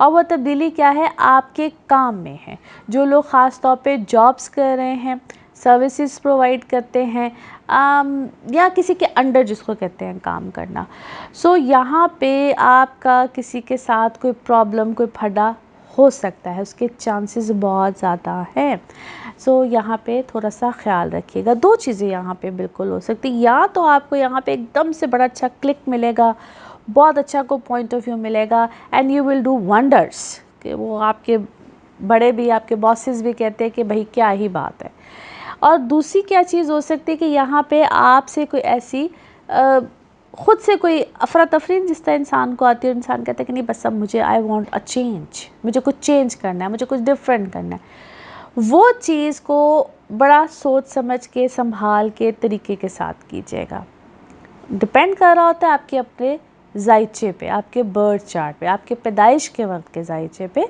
और वो तब्दीली क्या है, आपके काम में है। जो लोग ख़ास तौर पे जॉब्स कर रहे हैं, सर्विसेज प्रोवाइड करते हैं, या किसी के अंडर जिसको कहते हैं काम करना, सो यहाँ पे आपका किसी के साथ कोई प्रॉब्लम, कोई फटा हो सकता है, उसके चांसेस बहुत ज़्यादा हैं। सो यहाँ पे थोड़ा सा ख्याल रखिएगा। दो चीज़ें यहाँ पे बिल्कुल हो सकती, या तो आपको यहाँ पे एकदम से बड़ा अच्छा क्लिक मिलेगा, बहुत अच्छा को पॉइंट ऑफ व्यू मिलेगा, and you will do wonders, कि वो आपके बड़े भी, आपके बॉसेस भी कहते हैं कि भाई क्या ही बात है। और दूसरी क्या चीज़ हो सकती है कि यहाँ पे आपसे कोई ऐसी ख़ुद से कोई अफरा तफरी जिस तरह इंसान को आती है, इंसान कहता है कि नहीं बस अब मुझे आई वांट अ चेंज, मुझे कुछ चेंज करना है, मुझे कुछ डिफरेंट करना है, वो चीज़ को बड़ा सोच समझ के, संभाल के, तरीके के साथ कीजिएगा। डिपेंड कर रहा होता है आपके अपने जायचे पे, आपके बर्थ चार्ट पे, आपके पैदाइश के वक्त के जायचे पे,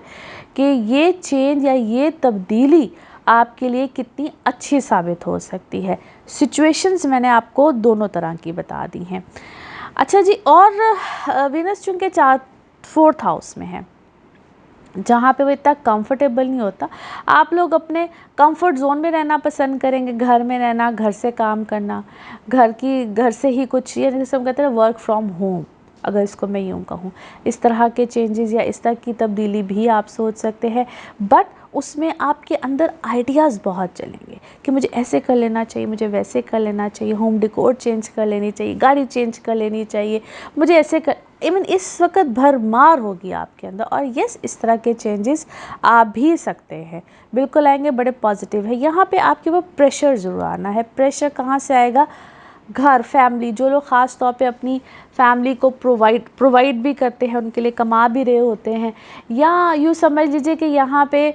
कि ये चेंज या ये तब्दीली आपके लिए कितनी अच्छी साबित हो सकती है। सिचुएशंस मैंने आपको दोनों तरह की बता दी हैं। अच्छा जी, और वीनस चूँकि 4th हाउस में है, जहाँ पे वो इतना कंफर्टेबल नहीं होता, आप लोग अपने कंफर्ट जोन में रहना पसंद करेंगे, घर में रहना, घर से काम करना, घर से ही कुछ, ये जैसे हम कहते हैं वर्क फ्रॉम होम, अगर इसको मैं यूँ कहूँ, इस तरह के चेंजेस या इस तरह की तब्दीली भी आप सोच सकते हैं। बट उसमें आपके अंदर आइडियाज़ बहुत चलेंगे कि मुझे ऐसे कर लेना चाहिए, मुझे वैसे कर लेना चाहिए, होम डेकोर चेंज कर लेनी चाहिए, गाड़ी चेंज कर लेनी चाहिए, मुझे ऐसे कर, इवन इस वक्त भरमार होगी आपके अंदर। और यस, इस तरह के चेंजेस आ भी सकते हैं, बिल्कुल आएंगे, बड़े पॉजिटिव है। यहाँ पे आपके ऊपर प्रेशर ज़रूर आना है। प्रेशर कहाँ से आएगा? घर, फैमिली, जो लोग ख़ास तौर पे अपनी फैमिली को प्रोवाइड भी करते हैं, उनके लिए कमा भी रहे होते हैं, या यूँ समझ लीजिए कि यहाँ पे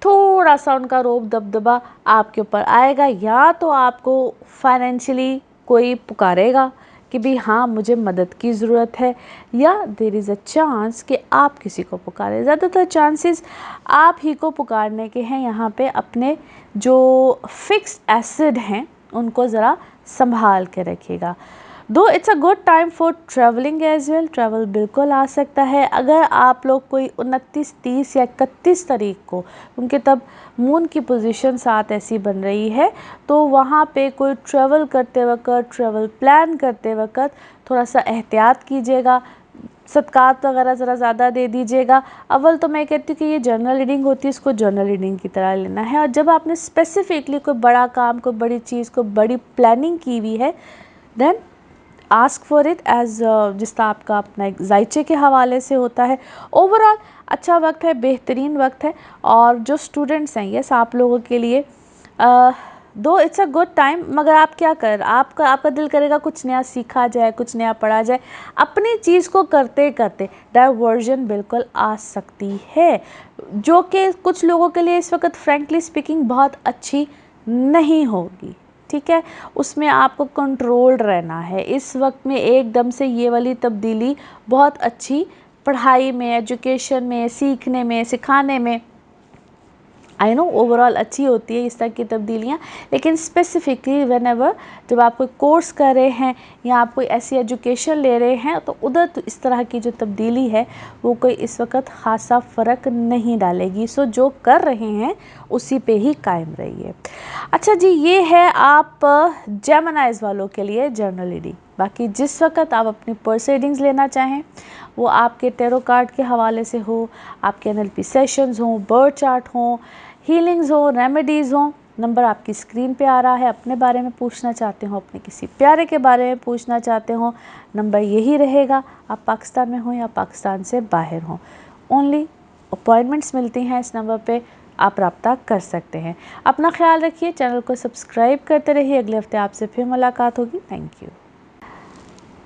थोड़ा सा उनका रोब दबदबा आपके ऊपर आएगा, या तो आपको फाइनेंशियली कोई पुकारेगा कि भी हाँ मुझे मदद की ज़रूरत है, या देयर इज़ अ चांस कि आप किसी को पुकारें। ज़्यादातर चांसेस आप ही को पुकारने के हैं। यहाँ पे अपने जो फिक्स्ड एसेट हैं उनको ज़रा संभाल के रखिएगा। Though it's a good time for travelling as well, travel बिल्कुल आ सकता है। अगर आप लोग कोई 29, 30 या 31 तारीख को, उनके तब मून की पोजीशन साथ ऐसी बन रही है, तो वहाँ पे कोई ट्रैवल करते वक्त, ट्रैवल प्लान करते वक्त थोड़ा सा एहतियात कीजिएगा, सदकात वगैरह ज़रा ज़्यादा दे दीजिएगा। अव्वल तो मैं कहती हूँ कि ये जर्नल रीडिंग होती है, इसको जर्नल रीडिंग की तरह लेना है, और जब आपने स्पेसिफिकली कोई बड़ा काम, कोई बड़ी चीज़, कोई बड़ी प्लानिंग की हुई है, then ask for it as जिस तरह आपका अपना एक जायचे के हवाले से होता है। ओवरऑल अच्छा वक्त है, बेहतरीन वक्त है। और जो स्टूडेंट्स हैं, यस आप लोगों के लिए दो इट्स अ गुड टाइम, मगर आप क्या कर, आपका दिल करेगा कुछ नया सीखा जाए, कुछ नया पढ़ा जाए। अपनी चीज़ को करते करते डाइवर्जन बिल्कुल आ सकती है, जो कि कुछ लोगों के लिए इस वक्त फ्रैंकली स्पीकिंग बहुत अच्छी नहीं होगी। ठीक है, उसमें आपको कंट्रोल्ड रहना है। इस वक्त में एकदम से ये वाली तब्दीली बहुत अच्छी पढ़ाई में, एजुकेशन में, सीखने में, सिखाने में आई नो ओवरऑल अच्छी होती है इस तरह की तब्दीलियाँ, लेकिन स्पेसिफिकली व्हेन एवर जब आप कोई कोर्स कर रहे हैं या आप कोई ऐसी एजुकेशन ले रहे हैं तो उधर तो इस तरह की जो तब्दीली है वो कोई इस वक्त ख़ासा फ़र्क नहीं डालेगी। सो जो कर रहे हैं उसी पे ही कायम रहिए। अच्छा जी, ये है आप जेमिनाइज वालों के लिए जर्नल रीडिंग। बाकी जिस वक्त आप अपनी पर्सनल रीडिंग्स लेना चाहें, वो आपके टेरो कार्ड के हवाले से हो, आपके एनएलपी सेशंस हों, बर्थ चार्ट हों, हीलिंग्स हो, रेमेडीज़ हो, नंबर आपकी स्क्रीन पे आ रहा है। अपने बारे में पूछना चाहते हो, अपने किसी प्यारे के बारे में पूछना चाहते हो, नंबर यही रहेगा। आप पाकिस्तान में हो या पाकिस्तान से बाहर हो, ओनली अपॉइंटमेंट्स मिलती हैं इस नंबर पे, आप रब्ता कर सकते हैं। अपना ख्याल रखिए, चैनल को सब्सक्राइब करते रहिए। अगले हफ्ते आपसे फिर मुलाकात होगी। Thank you.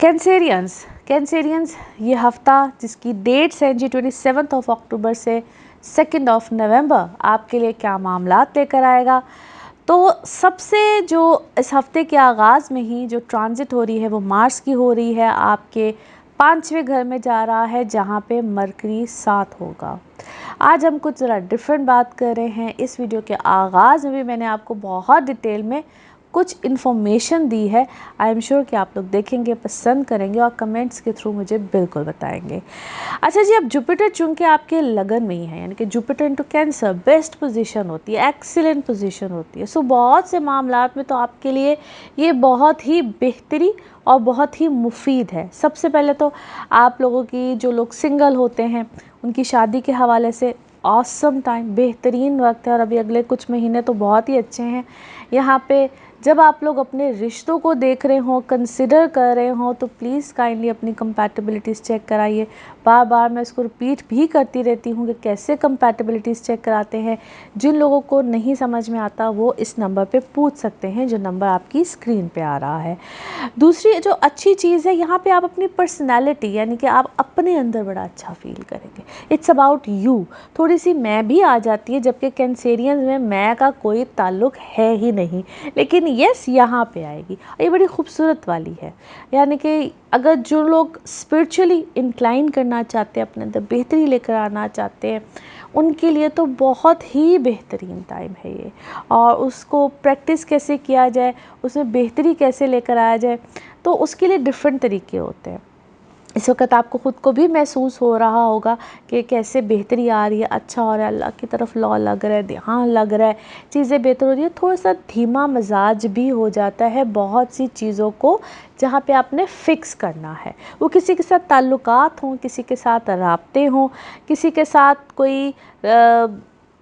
कैंसेरियंस ये हफ़्ता जिसकी डेट्स हैं जी 27 अक्टूबर से 2 नवंबर, आपके लिए क्या मामलात लेकर आएगा। तो सबसे जो इस हफ़्ते के आगाज़ में ही जो ट्रांजिट हो रही है वो मार्स की हो रही है, आपके 5वें घर में जा रहा है जहाँ पे मरकरी 7 होगा। आज हम कुछ ज़रा डिफरेंट बात कर रहे हैं। इस वीडियो के आगाज़ में भी मैंने आपको बहुत डिटेल में कुछ इन्फॉर्मेशन दी है। आई एम श्योर कि आप लोग देखेंगे, पसंद करेंगे और कमेंट्स के थ्रू मुझे बिल्कुल बताएंगे। अच्छा जी, अब जुपिटर चूँकि आपके लगन में ही है, यानी कि Jupiter into cancer best position होती है, एक्सीलेंट पोजीशन होती है। सो बहुत से मामलात में तो आपके लिए ये बहुत ही बेहतरी और बहुत ही मुफीद है। सबसे पहले तो आप लोगों की, जो लोग सिंगल होते हैं, उनकी शादी के हवाले से ऑसम टाइम, बेहतरीन वक्त है। और अभी अगले कुछ महीने तो बहुत ही अच्छे हैं। यहाँ पे जब आप लोग अपने रिश्तों को देख रहे हों, कंसिडर कर रहे हों, तो प्लीज़ काइंडली अपनी कंपैटिबिलिटीज़ चेक कराइए। बार बार मैं इसको रिपीट भी करती रहती हूँ कि कैसे कंपैटिबिलिटीज़ चेक कराते हैं। जिन लोगों को नहीं समझ में आता वो इस नंबर पे पूछ सकते हैं, जो नंबर आपकी स्क्रीन पे आ रहा है। दूसरी जो अच्छी चीज़ है, यहाँ पे आप अपनी पर्सनैलिटी, यानी कि आप अपने अंदर बड़ा अच्छा फील करेंगे। It's about you. थोड़ी सी मैं भी आ जाती है, जबकि कैंसेरियंस में मैं का कोई ताल्लुक है ही नहीं, लेकिन यस यहाँ पे आएगी। ये बड़ी खूबसूरत वाली है। यानी कि अगर जो लोग स्पिरिचुअली इंक्लाइन करना चाहते हैं, अपने अंदर बेहतरी लेकर आना चाहते हैं, उनके लिए तो बहुत ही बेहतरीन टाइम है ये। और उसको प्रैक्टिस कैसे किया जाए, उसमें बेहतरी कैसे लेकर आया जाए, तो उसके लिए डिफरेंट तरीके होते हैं। इस वक्त आपको ख़ुद को भी महसूस हो रहा होगा कि कैसे बेहतरी आ रही है, अच्छा हो रहा है, अल्लाह की तरफ लौ लग रहा है, ध्यान लग रहा है, चीज़ें बेहतर हो रही है। थोड़ा सा धीमा मिजाज भी हो जाता है बहुत सी चीज़ों को जहाँ पे आपने फ़िक्स करना है। वो किसी के साथ ताल्लुकात हों, किसी के साथ राब्ते हों, किसी के साथ कोई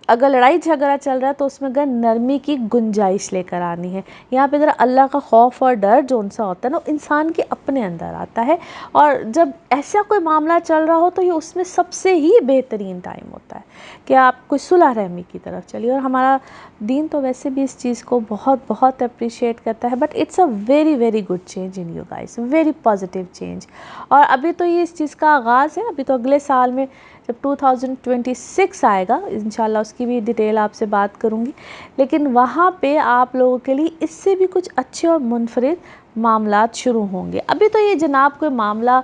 अगर लड़ाई झगड़ा चल रहा है तो उसमें अगर नरमी की गुंजाइश लेकर आनी है। यहाँ पे ज़रा अल्लाह का खौफ और डर जो उनसा होता है ना, इंसान के अपने अंदर आता है। और जब ऐसा कोई मामला चल रहा हो तो ये उसमें सबसे ही बेहतरीन टाइम होता है कि आप कोई सुलह रहमी की तरफ चलिए। और हमारा दीन तो वैसे भी इस चीज़ को बहुत बहुत अप्रिशिएट करता है। But it's a very very good change in you guys, very positive change. और अभी तो ये इस चीज़ का आगाज़ है। अभी तो अगले साल में जब 2026 आएगा इंशाल्लाह उसकी भी डिटेल आपसे बात करूँगी। लेकिन वहाँ पे आप लोगों के लिए इससे भी कुछ अच्छे और मुनफरिद मामलात शुरू होंगे। अभी तो ये जनाब कोई मामला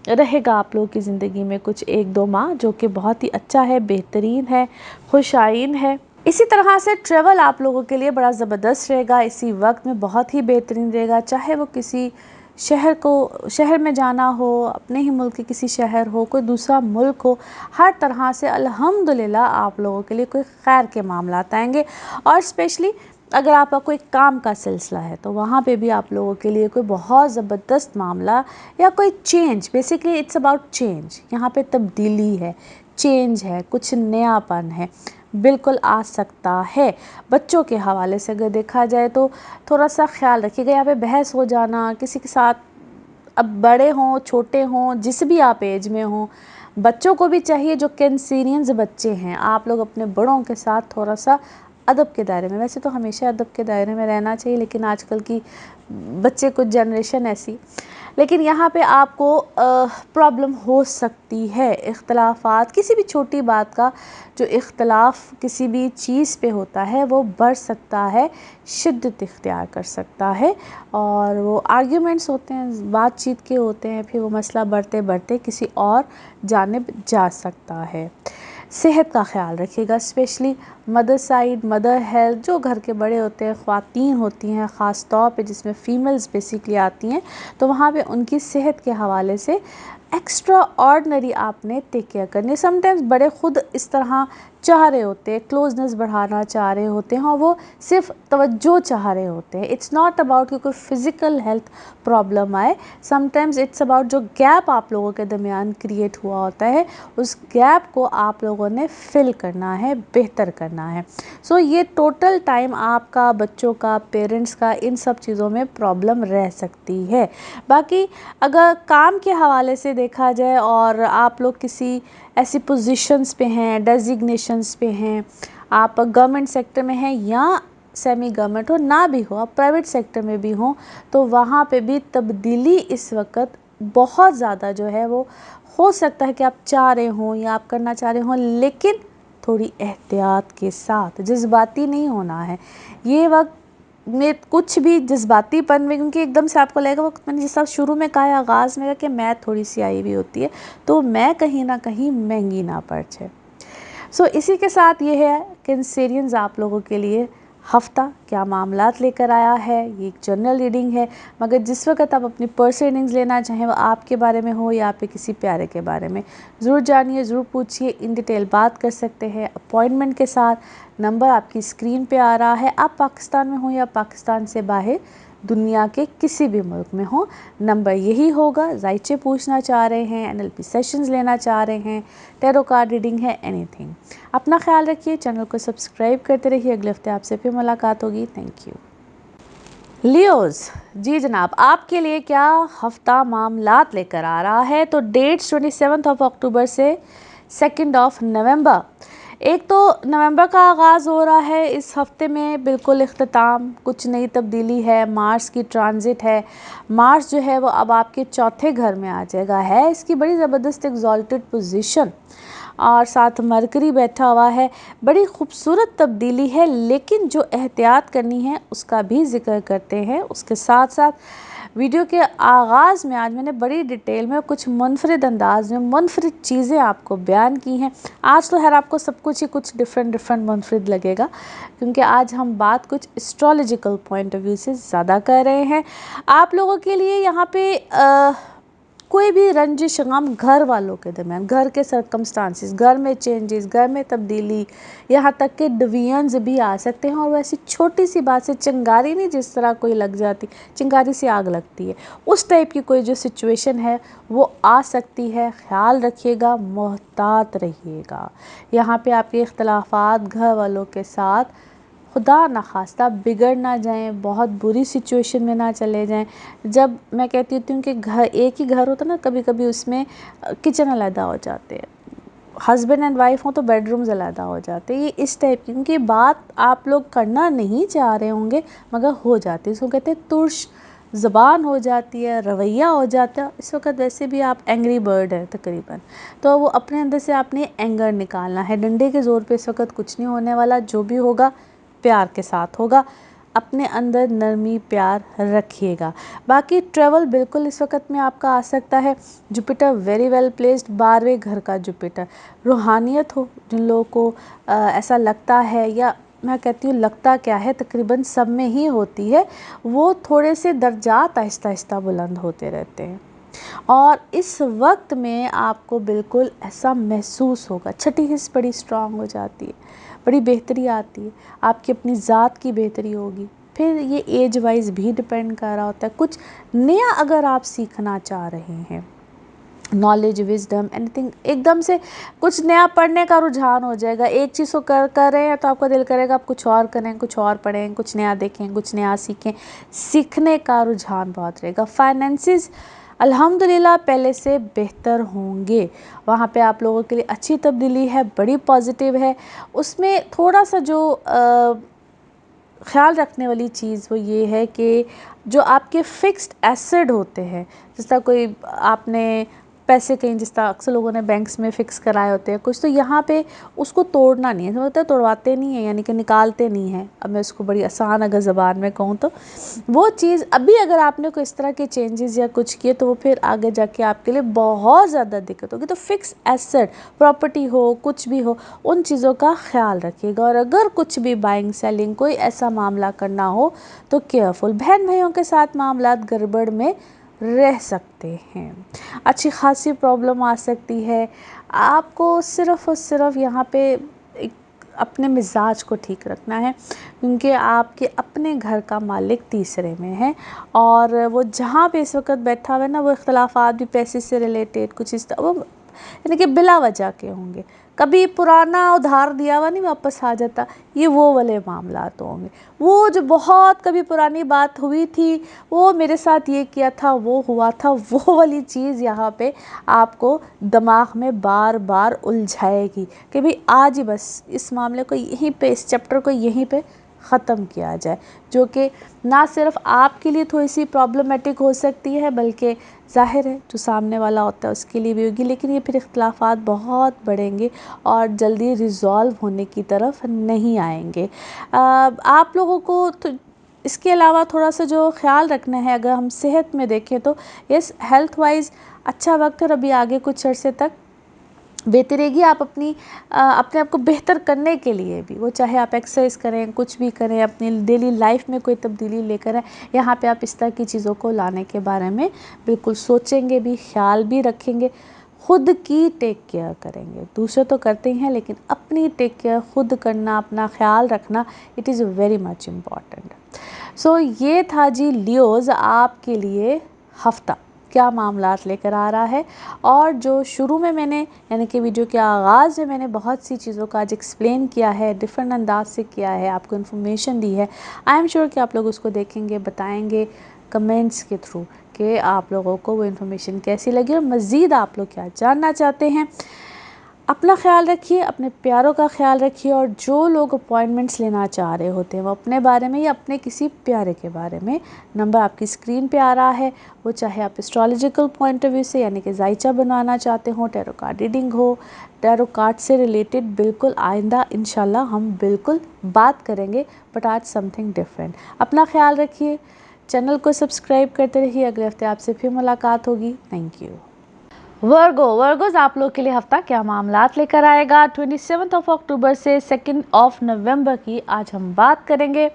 रहेगा आप लोगों की ज़िंदगी में कुछ 1-2 माह, जो कि बहुत ही अच्छा है, बेहतरीन है, खुशाइन है। इसी तरह से ट्रैवल आप लोगों के लिए बड़ा ज़बरदस्त रहेगा, इसी वक्त में बहुत ही बेहतरीन रहेगा। चाहे वो किसी शहर में जाना हो, अपने ही मुल्क के किसी शहर हो, कोई दूसरा मुल्क हो, हर तरह से अल्हम्दुलिल्लाह आप लोगों के लिए कोई खैर के मामलात आएंगे। और स्पेशली अगर आपका कोई काम का सिलसिला है तो वहाँ पे भी आप लोगों के लिए कोई बहुत ज़बरदस्त मामला या कोई change, basically it's about change. यहाँ पे तब्दीली है, चेंज है, कुछ नयापन है, बिल्कुल आ सकता है। बच्चों के हवाले से अगर देखा जाए तो थोड़ा सा ख्याल रखिएगा। यहाँ पे बहस हो जाना, किसी के साथ अब बड़े हों छोटे हों जिस भी आप एज में हों, बच्चों को भी चाहिए जो कैंसेरियंस बच्चे हैं, आप लोग अपने बड़ों के साथ थोड़ा सा अदब के दायरे में, वैसे तो हमेशा अदब के दायरे में रहना चाहिए, लेकिन आजकल की बच्चे कुछ जनरेशन ऐसी, लेकिन यहाँ पे आपको प्रॉब्लम हो सकती है। इख्तलाफात, किसी भी छोटी बात का जो इख्तलाफ किसी भी चीज़ पे होता है वो बढ़ सकता है, शिद्दत इख्तियार कर सकता है, और वो आर्ग्यूमेंट्स होते हैं, बातचीत के होते हैं, फिर वो मसला बढ़ते बढ़ते किसी और जानिब जा सकता है। सेहत का ख्याल रखिएगा, specially mother side, mother health, जो घर के बड़े होते हैं, ख़वातीन होती हैं ख़ास तौर पे जिसमें फ़ीमेल्स बेसिकली आती हैं, तो वहाँ पे उनकी सेहत के हवाले से एक्स्ट्रा ऑर्डनरी आपने टेक केयर करनी है। समटाइम्स बड़े ख़ुद इस तरह चाह रहे होते हैं, क्लोजनेस बढ़ाना चाह रहे होते हैं, और वो सिर्फ तवज्जो चाह रहे होते हैं। इट्स नॉट अबाउट कि कोई फ़िज़िकल हेल्थ प्रॉब्लम आए, समटाइम्स इट्स अबाउट जो गैप आप लोगों के दरमियान क्रिएट हुआ होता है, उस गैप को आप लोगों ने फिल करना है, बेहतर करना है। सो ये टोटल टाइम आपका, बच्चों का, पेरेंट्स का, इन सब चीज़ों में प्रॉब्लम रह सकती है। बाकी अगर काम के हवाले से देखा जाए और आप लोग किसी ऐसी पोजीशंस पे हैं, डेजिग्नेशंस पे हैं, आप गवर्नमेंट सेक्टर में हैं या सेमी गवर्नमेंट हो, ना भी हो, आप प्राइवेट सेक्टर में भी हों, तो वहाँ पे भी तब्दीली इस वक्त बहुत ज़्यादा जो है वो हो सकता है कि आप चाह रहे हों या आप करना चाह रहे हों, लेकिन थोड़ी एहतियात के साथ, जज्बाती नहीं होना है ये वक्त में, कुछ भी जज्बातीपन में, क्योंकि एकदम से आपको लगेगा, वो मैंने जिस तरह शुरू में कहा, आगाज़ में कि मैं थोड़ी सी आई हुई होती है, तो मैं कहीं ना कहीं महंगी ना पड़ जाए। सो इसी के साथ ये है कैंसेरियंस आप लोगों के लिए हफ़्ता क्या मामलात लेकर आया है। ये एक जनरल रीडिंग है, मगर जिस वक्त आप अपनी पर्सनल रीडिंग्स लेना चाहें, वो आपके बारे में हो या आपके किसी प्यारे के बारे में, ज़रूर जानिए, ज़रूर पूछिए, इन डिटेल बात कर सकते हैं अपॉइंटमेंट के साथ। नंबर आपकी स्क्रीन पे आ रहा है, आप पाकिस्तान में हो या पाकिस्तान से बाहर दुनिया के किसी भी मुल्क में हो, नंबर यही होगा। जायचे पूछना चाह रहे हैं, NLP सेशंस लेना चाह रहे हैं, टैरो कार्ड रीडिंग है, एनीथिंग। अपना ख्याल रखिए, चैनल को सब्सक्राइब करते रहिए। अगले हफ्ते आपसे फिर मुलाकात होगी। Thank you. लियोज़, जी जनाब, आपके लिए क्या हफ्ता मामलात लेकर आ रहा है? तो डेट्स 27 अक्टूबर से 2 नवंबर। एक तो नवंबर का आगाज़ हो रहा है, इस हफ्ते में बिल्कुल इख्तिताम, कुछ नई तब्दीली है, मार्स की ट्रांजिट है। मार्स जो है वो अब आपके चौथे घर में आ जाएगा, है इसकी बड़ी ज़बरदस्त एक्सॉल्टेड पोजीशन, और साथ मरकरी बैठा हुआ है। बड़ी खूबसूरत तब्दीली है, लेकिन जो एहतियात करनी है उसका भी जिक्र करते हैं। उसके साथ साथ वीडियो के आगाज़ में आज मैंने बड़ी डिटेल में कुछ मुनफरिद अंदाज में मुनफरिद चीज़ें आपको बयान की हैं। आज तो खैर आपको सब कुछ ही कुछ डिफरेंट मुनफरिद लगेगा, क्योंकि आज हम बात कुछ एस्ट्रोलॉजिकल पॉइंट ऑफ व्यू से ज़्यादा कर रहे हैं। आप लोगों के लिए यहाँ पे कोई भी रंजिश गम घर वालों के दरमियान, घर के सर्कमस्टांसिस, घर में चेंजेस, घर में तब्दीली, यहाँ तक के डिवीजन्स भी आ सकते हैं। और वैसी छोटी सी बात से, चिंगारी नहीं जिस तरह कोई लग जाती, चिंगारी से आग लगती है, उस टाइप की कोई जो सिचुएशन है वो आ सकती है। ख्याल रखिएगा, मोहतात रहिएगा। यहाँ पे आपके इख्तलाफात घर वालों के साथ खुदा न खास्ता बिगड़ ना जाएं, बहुत बुरी सिचुएशन में ना चले जाएं। जब मैं कहती हूँ कि घर एक ही घर होता ना, कभी कभी उसमें किचन अलग हो जाते हैं, हस्बैंड एंड वाइफ हों तो बेडरूम्स अलग हो जाते हैं, ये इस टाइप की, क्योंकि बात आप लोग करना नहीं चाह रहे होंगे मगर हो जाती है। इसको कहते हैं तुर्श ज़बान हो जाती है, रवैया हो जाता है। इस वक्त वैसे भी आप एंग्री बर्ड है तकरीबन, तो वो अपने अंदर से आपने एंगर निकालना है। डंडे के ज़ोर पे इस वक्त कुछ नहीं होने वाला, जो भी होगा प्यार के साथ होगा। अपने अंदर नरमी प्यार रखिएगा। बाकी ट्रैवल बिल्कुल इस वक्त में आपका आ सकता है। जुपिटर वेरी वेल प्लेस्ड, 12वें घर का जुपिटर। रूहानियत हो, जिन लोगों को ऐसा लगता है, या मैं कहती हूँ लगता क्या है, तकरीबन सब में ही होती है, वो थोड़े से दर्जात आहिस्ता आहिस्ता बुलंद होते रहते हैं। और इस वक्त में आपको बिल्कुल ऐसा महसूस होगा, छठी हिस्स बड़ी स्ट्रांग हो जाती है, बड़ी बेहतरी आती है, आपकी अपनी ज़ात की बेहतरी होगी। फिर ये एज वाइज भी डिपेंड कर रहा होता है। कुछ नया अगर आप सीखना चाह रहे हैं, नॉलेज, विजडम, एनीथिंग, एकदम से कुछ नया पढ़ने का रुझान हो जाएगा। एक चीज़ को कर रहे हैं तो आपका दिल करेगा आप कुछ और करें, कुछ और पढ़ें, कुछ नया देखें, कुछ नया सीखें। सीखने का रुझान बहुत रहेगा। फाइनेंसिस अल्हम्दुलिल्लाह पहले से बेहतर होंगे। वहाँ पे आप लोगों के लिए अच्छी तब्दीली है, बड़ी पॉजिटिव है। उसमें थोड़ा सा जो ख़्याल रखने वाली चीज़ वो ये है कि जो आपके फ़िक्स्ड एसेट होते हैं, जिस तरह कोई आपने पैसे कहीं, जिस तरह अक्सर लोगों ने बैंक्स में फ़िक्स कराए होते हैं कुछ, तो यहाँ पे उसको तोड़ना नहीं है, मतलब तोड़वाते नहीं है, यानी कि निकालते नहीं हैं। अब मैं उसको बड़ी आसान अगर ज़बान में कहूँ तो वो चीज़ अभी अगर आपने कोई इस तरह के चेंजेस या कुछ किए तो वो फिर आगे जाके आपके लिए बहुत ज़्यादा दिक्कत होगी। तो फ़िक्स एसेट, प्रॉपर्टी हो, कुछ भी हो, उन चीज़ों का ख्याल रखिएगा। और अगर कुछ भी बाइंग सेलिंग कोई ऐसा मामला करना हो तो केयरफुल। बहन भाइयों के साथ मामलात गड़बड़ में रह सकते हैं, अच्छी खासी प्रॉब्लम आ सकती है। आपको सिर्फ़ और सिर्फ यहाँ पे एक अपने मिजाज को ठीक रखना है, क्योंकि आपके अपने घर का मालिक तीसरे में है और वो जहाँ पे इस वक्त बैठा हुआ है ना, वो इख्तलाफात भी पैसे से रिलेटेड कुछ इस वो यानी कि बिला वजह के होंगे। कभी पुराना उधार दिया हुआ नहीं वापस आ जाता, ये वो वाले मामला तो होंगे। वो जो बहुत कभी पुरानी बात हुई थी, वो मेरे साथ ये किया था, वो हुआ था, वो वाली चीज़ यहाँ पे आपको दिमाग में बार बार उलझाएगी कि भाई आज ही बस इस मामले को यहीं पे, इस चैप्टर को यहीं पे ख़त्म किया जाए, जो कि ना सिर्फ आपके लिए थोड़ी सी प्रॉब्लमेटिक हो सकती है, बल्कि ज़ाहिर है जो सामने वाला होता है उसके लिए भी होगी। लेकिन ये फिर इख्तलाफात बहुत बढ़ेंगे और जल्दी रिज़ॉल्व होने की तरफ नहीं आएंगे। आप लोगों को तो इसके अलावा थोड़ा सा जो ख्याल रखना है, अगर हम सेहत में देखें तो यस, हेल्थ वाइज अच्छा वक्त है और अभी आगे कुछ अरसे तक बेहतरेगी। आप अपने आप को बेहतर करने के लिए भी, वो चाहे आप एक्सरसाइज करें, कुछ भी करें, अपनी डेली लाइफ में कोई तब्दीली लेकर आएँ, यहाँ पे आप इस तरह की चीज़ों को लाने के बारे में बिल्कुल सोचेंगे भी, ख्याल भी रखेंगे। खुद की टेक केयर करेंगे, दूसरे तो करते ही हैं, लेकिन अपनी टेक केयर खुद करना, अपना ख्याल रखना, it is very much important. So ये था जी लियोज़ आपके लिए हफ्ता क्या मामलात लेकर आ रहा है। और जो शुरू में मैंने, यानी कि वीडियो के आगाज़ में मैंने बहुत सी चीज़ों का आज एक्सप्लेन किया है, डिफरेंट अंदाज से किया है, आपको इन्फॉर्मेशन दी है। आई एम श्योर कि आप लोग उसको देखेंगे, बताएंगे कमेंट्स के थ्रू कि आप लोगों को वो इन्फॉर्मेशन कैसी लगी और मज़ीद आप लोग क्या जानना चाहते हैं। अपना ख्याल रखिए, अपने प्यारों का ख्याल रखिए, और जो लोग अपॉइंटमेंट्स लेना चाह रहे होते हैं वो अपने बारे में या अपने किसी प्यारे के बारे में, नंबर आपकी स्क्रीन पे आ रहा है, वो चाहे आप एस्ट्रोलॉजिकल पॉइंट ऑफ व्यू से यानी कि जायचा बनवाना चाहते हो, टैरो कार्ड रीडिंग हो, टैरो कार्ड से रिलेटेड, बिल्कुल आइंदा इंशाल्लाह हम बिल्कुल बात करेंगे, बट आज समथिंग डिफरेंट। अपना ख्याल रखिए, चैनल को सब्सक्राइब करते रहिए। अगले हफ्ते आपसे फिर मुलाकात होगी। Thank you. वर्गोज आप लोग के लिए हफ्ता क्या मामलात लेकर आएगा 27 अक्टूबर से 2 नवंबर की आज हम बात करेंगे।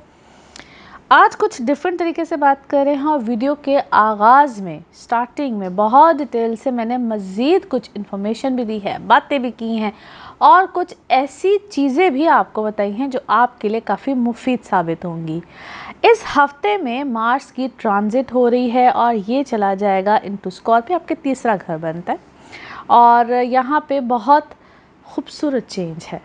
आज कुछ डिफरेंट तरीके से बात कर रहे हैं और वीडियो के आगाज़ में, स्टार्टिंग में बहुत डिटेल से मैंने मज़ीद कुछ इन्फॉर्मेशन भी दी है, बातें भी की हैं और कुछ ऐसी चीज़ें भी आपको बताई हैं जो आपके लिए काफ़ी मुफीद साबित होंगी। इस हफ्ते में मार्स की ट्रांजिट हो रही है और ये चला जाएगा इनटू स्कॉर्पियो, आपके तीसरा घर बनता है और यहाँ पे बहुत खूबसूरत चेंज है।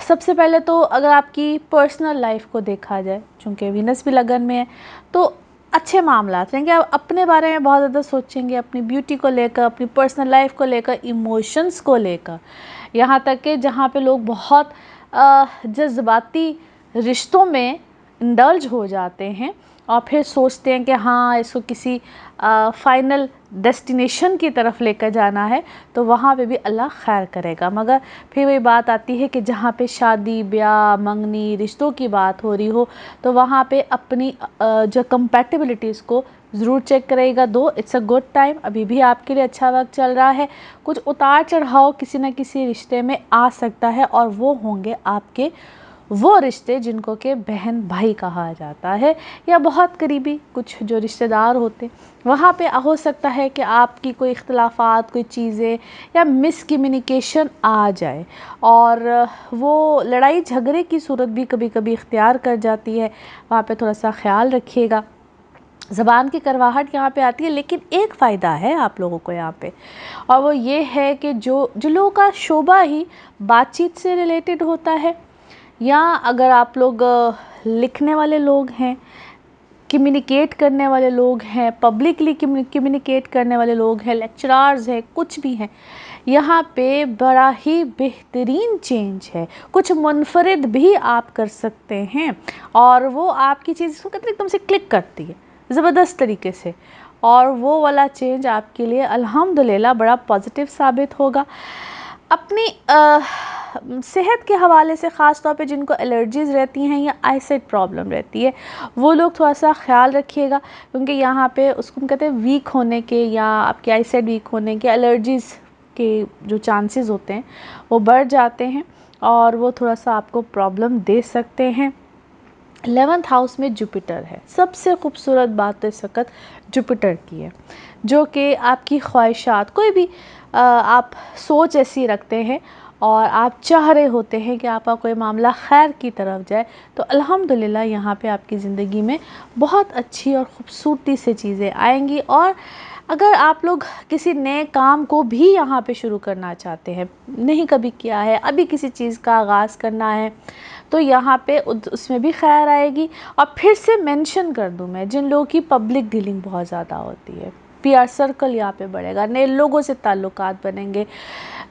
सबसे पहले तो अगर आपकी पर्सनल लाइफ को देखा जाए, चूँकि वीनस भी लगन में है, तो अच्छे मामला रहेंगे। आप अपने बारे में बहुत ज़्यादा सोचेंगे, अपनी ब्यूटी को लेकर, अपनी पर्सनल लाइफ को लेकर, इमोशंस को लेकर, यहाँ तक कि जहाँ पे लोग बहुत जज्बाती रिश्तों में इंडल्ज हो जाते हैं और फिर सोचते हैं कि हाँ इसको किसी फाइनल डेस्टिनेशन की तरफ लेकर जाना है, तो वहाँ पे भी अल्लाह खैर करेगा। मगर फिर वही बात आती है कि जहाँ पे शादी ब्याह मंगनी रिश्तों की बात हो रही हो, तो वहाँ पे अपनी जो कंपैटिबिलिटीज़ को ज़रूर चेक करेगा। दो इट्स अ गुड टाइम, अभी भी आपके लिए अच्छा वक्त चल रहा है। कुछ उतार चढ़ाव किसी न किसी रिश्ते में आ सकता है और वो होंगे आपके वो रिश्ते जिनको कि बहन भाई कहा जाता है या बहुत करीबी कुछ जो रिश्तेदार होते, वहाँ पे हो सकता है कि आपकी कोई इख्तलाफात, कोई चीज़ें या मिसकम्युनिकेशन आ जाए और वो लड़ाई झगड़े की सूरत भी कभी कभी इख्तियार कर जाती है। वहाँ पे थोड़ा सा ख्याल रखिएगा। ज़बान की करवाहट यहाँ पे आती है, लेकिन एक फ़ायदा है आप लोगों को यहाँ पे, और वो ये है कि जो लोगों का शोबा ही बातचीत से रिलेटेड होता है, या अगर आप लोग लिखने वाले लोग हैं, कम्युनिकेट करने वाले लोग हैं, पब्लिकली कम्युनिकेट करने वाले लोग हैं, लेक्चरार्स हैं, कुछ भी हैं, यहाँ पे बड़ा ही बेहतरीन चेंज है। कुछ मुनफरिद भी आप कर सकते हैं और वो आपकी चीज़ को कहते हैं एकदम से क्लिक करती है ज़बरदस्त तरीके से, और वो वाला चेंज आपके लिए अल्हम्दुलिल्लाह बड़ा पॉजिटिव साबित होगा। अपनी सेहत के हवाले से ख़ास तौर पे जिनको एलर्जीज़ रहती हैं या आईसाइट प्रॉब्लम रहती है, वो लोग थोड़ा सा ख्याल रखिएगा, क्योंकि यहाँ पे उसको हम कहते हैं वीक होने के या आपकी आईसाइट वीक होने के, एलर्जीज़ के जो चांसेस होते हैं वो बढ़ जाते हैं और वो थोड़ा सा आपको प्रॉब्लम दे सकते हैं। 11th हाउस में जुपिटर है। सबसे खूबसूरत बात तो इस वक्त जुपिटर की है, जो कि आपकी ख्वाहिशात, कोई भी आप सोच ऐसी रखते हैं और आप चाह रहे होते हैं कि आपका कोई मामला खैर की तरफ जाए, तो अल्हम्दुलिल्लाह यहाँ पे आपकी ज़िंदगी में बहुत अच्छी और ख़ूबसूरती से चीज़ें आएंगी। और अगर आप लोग किसी नए काम को भी यहाँ पे शुरू करना चाहते हैं, नहीं कभी किया है, अभी किसी चीज़ का आगाज़ करना है, तो यहाँ पे उसमें भी खैर आएगी। और फिर से मेंशन कर दूँ मैं, जिन लोगों की पब्लिक डीलिंग बहुत ज़्यादा होती है, पीआर सर्कल यहाँ पे बढ़ेगा, नए लोगों से ताल्लुकात बनेंगे।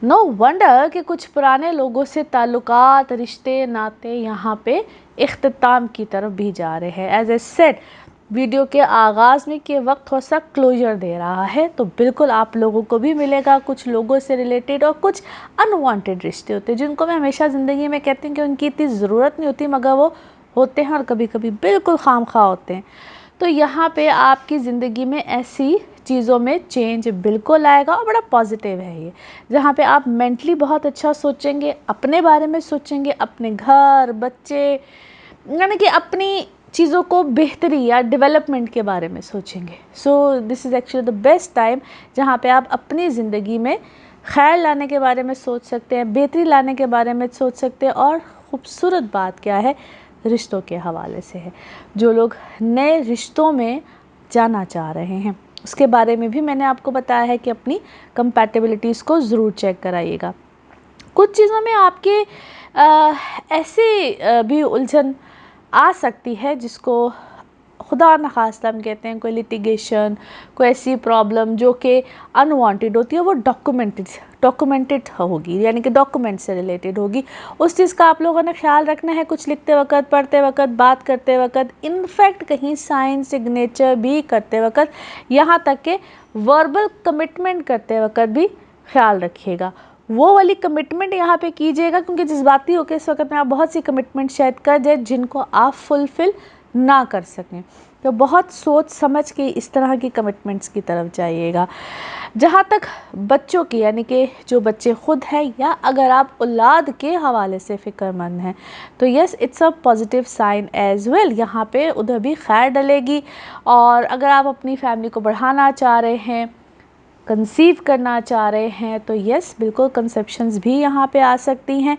नो वंडर कि कुछ पुराने लोगों से ताल्लुकात, रिश्ते नाते यहाँ पे इख्तिताम की तरफ भी जा रहे हैं। एज ए सेड, वीडियो के आगाज़ में कि वक्त थोड़ा सा क्लोजर दे रहा है, तो बिल्कुल आप लोगों को भी मिलेगा कुछ लोगों से रिलेटेड, और कुछ अनवांटेड रिश्ते होते हैं जिनको मैं हमेशा ज़िंदगी में कहती हूँ कि उनकी इतनी ज़रूरत नहीं होती, मगर वो होते हैं और कभी कभी बिल्कुल खामखा होते हैं। तो यहाँ पे आपकी ज़िंदगी में ऐसी चीज़ों में चेंज बिल्कुल आएगा और बड़ा पॉजिटिव है ये, जहाँ पे आप मेंटली बहुत अच्छा सोचेंगे, अपने बारे में सोचेंगे, अपने घर, बच्चे, यानी कि अपनी चीज़ों को बेहतरी या डेवलपमेंट के बारे में सोचेंगे। So this is actually the best time जहाँ पे आप अपनी ज़िंदगी में खैर लाने के बारे में सोच सकते हैं, बेहतरी लाने के बारे में सोच सकते हैं। और ख़ूबसूरत बात क्या है, रिश्तों के हवाले से है। जो लोग नए रिश्तों में जाना चाह रहे हैं, उसके बारे में भी मैंने आपको बताया है कि अपनी कंपैटिबिलिटीज़ को ज़रूर चेक कराइएगा। कुछ चीज़ों में आपके ऐसी भी उलझन आ सकती है जिसको खुदा न खास्ता हम कहते हैं, कोई लिटिगेशन, कोई ऐसी प्रॉब्लम जो कि अनवांटेड होती है, वो डॉक्यूमेंटेड होगी, यानी कि डॉक्यूमेंट से रिलेटेड होगी। उस चीज़ का आप लोगों ने ख्याल रखना है, कुछ लिखते वक्त, पढ़ते वक्त, बात करते वक्त, इनफैक्ट कहीं साइन सिग्नेचर भी करते वक्त, यहाँ तक कि वर्बल कमिटमेंट करते वक्त भी ख्याल रखिएगा। वो वाली कमिटमेंट यहाँ पे कीजिएगा, क्योंकि जज्बाती होकर इस वक्त में आप बहुत सी कमिटमेंट शायद कर जाए जिनको आप फुलफ़िल ना कर सकें, तो बहुत सोच समझ के इस तरह की कमिटमेंट्स की तरफ जाइएगा। जहाँ तक बच्चों की, यानी कि जो बच्चे खुद हैं या अगर आप औलाद के हवाले से फ़िक्रमंद हैं, तो yes, it's a positive sign as well. यहाँ पे उधर भी खैर डलेगी। और अगर आप अपनी फैमिली को बढ़ाना चाह रहे हैं, कंसीव करना चाह रहे हैं, तो यस, बिल्कुल कंसेप्शंस भी यहाँ पे आ सकती हैं।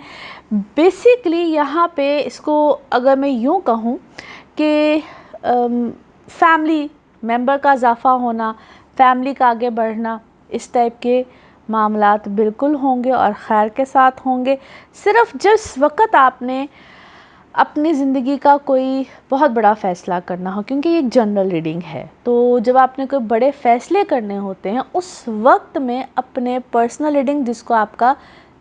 बेसिकली यहाँ पे इसको अगर मैं यूँ कहूँ कि फैमिली मेंबर का इजाफ़ा होना, फैमिली का आगे बढ़ना, इस टाइप के मामलात बिल्कुल होंगे और खैर के साथ होंगे। सिर्फ जिस वक्त आपने अपनी ज़िंदगी का कोई बहुत बड़ा फ़ैसला करना हो, क्योंकि ये एक जनरल रीडिंग है, तो जब आपने कोई बड़े फ़ैसले करने होते हैं उस वक्त में अपने पर्सनल रीडिंग, जिसको आपका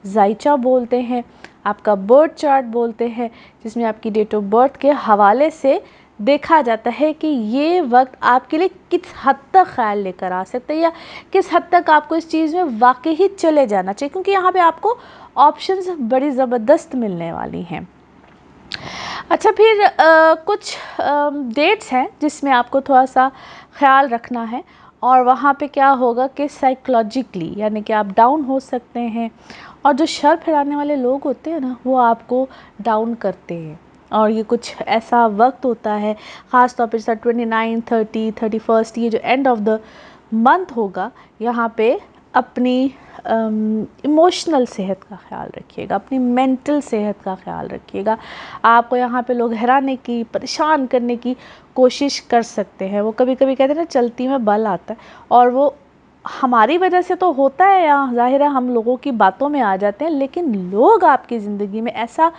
जायचा बोलते हैं, आपका बर्थ चार्ट बोलते हैं, जिसमें आपकी डेट ऑफ बर्थ के हवाले से देखा जाता है कि ये वक्त आपके लिए किस हद तक ख्याल लेकर आ सकता है या किस हद तक आपको इस चीज़ में वाकई ही चले जाना चाहिए, क्योंकि यहाँ पे आपको ऑप्शंस बड़ी ज़बरदस्त मिलने वाली हैं। अच्छा, फिर कुछ डेट्स हैं जिसमें आपको थोड़ा सा ख्याल रखना है, और वहाँ पे क्या होगा कि साइकोलॉजिकली, यानी कि आप डाउन हो सकते हैं, और जो शर फैलाने वाले लोग होते हैं ना, वो आपको डाउन करते हैं। और ये कुछ ऐसा वक्त होता है, ख़ास तौर पर जैसा 29, 30, 31, ये जो एंड ऑफ द मंथ होगा, यहाँ पे अपनी इमोशनल सेहत का ख्याल रखिएगा, अपनी मेंटल सेहत का ख्याल रखिएगा। आपको यहाँ पे लोग हराने की, परेशान करने की कोशिश कर सकते हैं। वो कभी कभी कहते हैं ना, चलती में बल आता है, और वो हमारी वजह से तो होता है, या ज़ाहिर है हम लोगों की बातों में आ जाते हैं, लेकिन लोग आपकी ज़िंदगी में ऐसा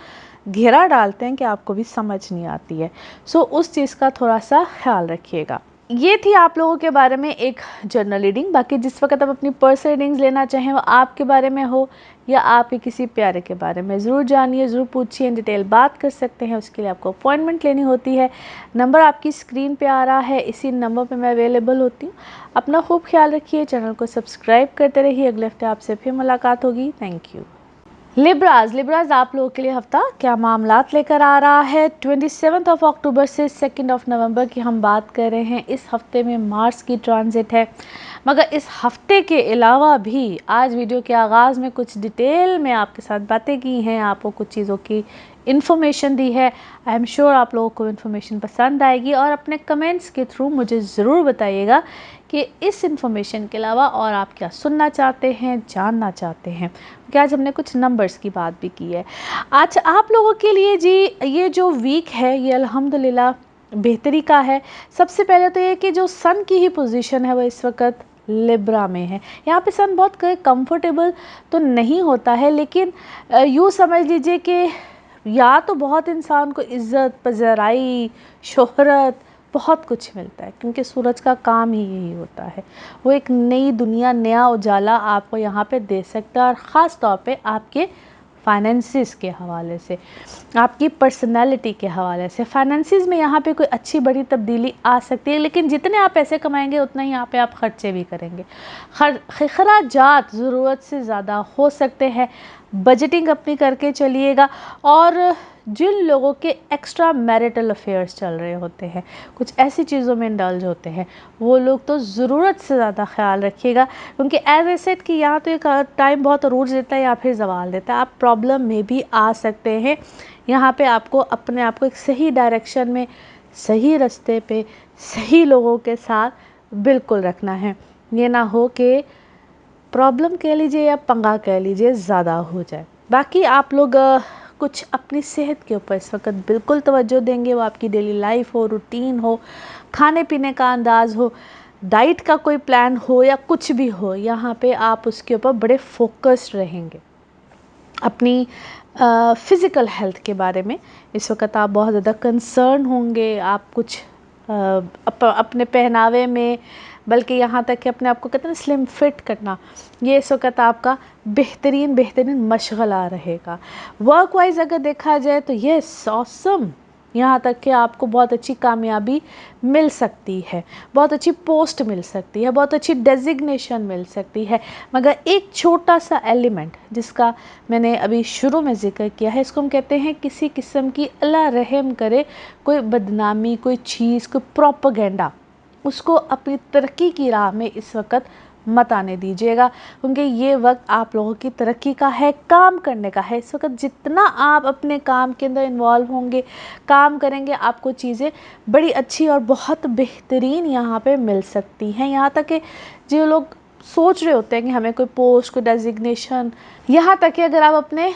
घेरा डालते हैं कि आपको भी समझ नहीं आती है। सो उस चीज़ का थोड़ा सा ख्याल रखिएगा। ये थी आप लोगों के बारे में एक जनरल रीडिंग। बाकी जिस वक्त आप अपनी पर्सनल रीडिंग्स लेना चाहें, वो आपके बारे में हो या आपके किसी प्यारे के बारे में, ज़रूर जानिए, ज़रूर पूछिए, इन डिटेल बात कर सकते हैं। उसके लिए आपको अपॉइंटमेंट लेनी होती है। नंबर आपकी स्क्रीन पे आ रहा है, इसी नंबर पे मैं अवेलेबल होती हूँ। अपना खूब ख्याल रखिए, चैनल को सब्सक्राइब करते रहिए। अगले हफ्ते आपसे फिर मुलाकात होगी। Thank you. लिब्राज आप लोगों के लिए हफ्ता क्या मामलात लेकर आ रहा है। 27 अक्टूबर से 2 नवंबर की हम बात कर रहे हैं। इस हफ्ते में मार्स की ट्रांजिट है, मगर इस हफ्ते के अलावा भी आज वीडियो के आगाज़ में कुछ डिटेल में आपके साथ बातें की हैं, आपको कुछ चीज़ों की इन्फॉर्मेशन दी है। आई एम श्योर आप लोगों को इन्फॉर्मेशन पसंद आएगी और अपने कमेंट्स के थ्रू मुझे ज़रूर बताइएगा कि इस इन्फॉर्मेशन के अलावा और आप क्या सुनना चाहते हैं, जानना चाहते हैं। क्योंकि आज हमने कुछ नंबर्स की बात भी की है। आज आप लोगों के लिए जी ये जो वीक है ये अल्हम्दुलिल्लाह बेहतरी का है। सबसे पहले तो ये कि जो सन की ही पोजीशन है वो इस वक्त लिब्रा में है। यहाँ पे सन बहुत कंफर्टेबल तो नहीं होता है, लेकिन यूँ समझ लीजिए कि या तो बहुत इंसान को इज़्ज़त, पज़राई, शोहरत बहुत कुछ मिलता है, क्योंकि सूरज का काम ही यही होता है। वो एक नई दुनिया, नया उजाला आपको यहाँ पे दे सकता है, और ख़ास तौर पे आपके फाइनेंसिस के हवाले से, आपकी पर्सनालिटी के हवाले से। फाइनेंसिस में यहाँ पे कोई अच्छी बड़ी तब्दीली आ सकती है, लेकिन जितने आप पैसे कमाएंगे उतना ही यहाँ पे आप खर्चे भी करेंगे। खर्चात ज़रूरत से ज़्यादा हो सकते हैं। बजटिंग अपनी करके चलिएगा। और जिन लोगों के एक्स्ट्रा मैरिटल अफेयर्स चल रहे होते हैं, कुछ ऐसी चीज़ों में इंडल्ज होते हैं, वो लोग तो ज़रूरत से ज़्यादा ख्याल रखिएगा, क्योंकि एज ए सेट कि यहाँ तो एक टाइम बहुत अरूज देता है या फिर जवाल देता है। आप प्रॉब्लम में भी आ सकते हैं। यहाँ पे आपको अपने आप को एक सही डायरेक्शन में, सही रास्ते पे, सही लोगों के साथ बिल्कुल रखना है। ये ना हो कि प्रॉब्लम कह लीजिए या पंगा कह लीजिए ज़्यादा हो जाए। बाकी आप लोग कुछ अपनी सेहत के ऊपर इस वक्त बिल्कुल तवज्जो देंगे। वो आपकी डेली लाइफ हो, रूटीन हो, खाने पीने का अंदाज़ हो, डाइट का कोई प्लान हो या कुछ भी हो, यहाँ पे आप उसके ऊपर बड़े फोकस्ड रहेंगे। अपनी फ़िज़िकल हेल्थ के बारे में इस वक्त आप बहुत ज़्यादा कंसर्न होंगे। आप कुछ अपने पहनावे में, बल्कि यहाँ तक कि अपने आप को कहते हैं स्लिम फिट करना, ये इस वक्त आपका बेहतरीन मशगला रहेगा। वर्क वाइज अगर देखा जाए तो ये ऑसम, यहाँ तक कि आपको बहुत अच्छी कामयाबी मिल सकती है, बहुत अच्छी पोस्ट मिल सकती है, बहुत अच्छी डेजिग्नेशन मिल सकती है। मगर एक छोटा सा एलिमेंट जिसका मैंने अभी शुरू में जिक्र किया है, इसको हम कहते हैं किसी किस्म की अल्लाह रहम करे कोई बदनामी, कोई चीज़, कोई प्रोपेगेंडा, उसको अपनी तरक्की की राह में इस वक्त मत आने दीजिएगा, क्योंकि ये वक्त आप लोगों की तरक्की का है, काम करने का है। इस वक्त जितना आप अपने काम के अंदर इन्वॉल्व होंगे, काम करेंगे, आपको चीज़ें बड़ी अच्छी और बहुत बेहतरीन यहाँ पे मिल सकती हैं। यहाँ तक कि जो लोग सोच रहे होते हैं कि हमें कोई पोस्ट, कोई डेजिग्नेशन, यहाँ तक कि अगर आप अपने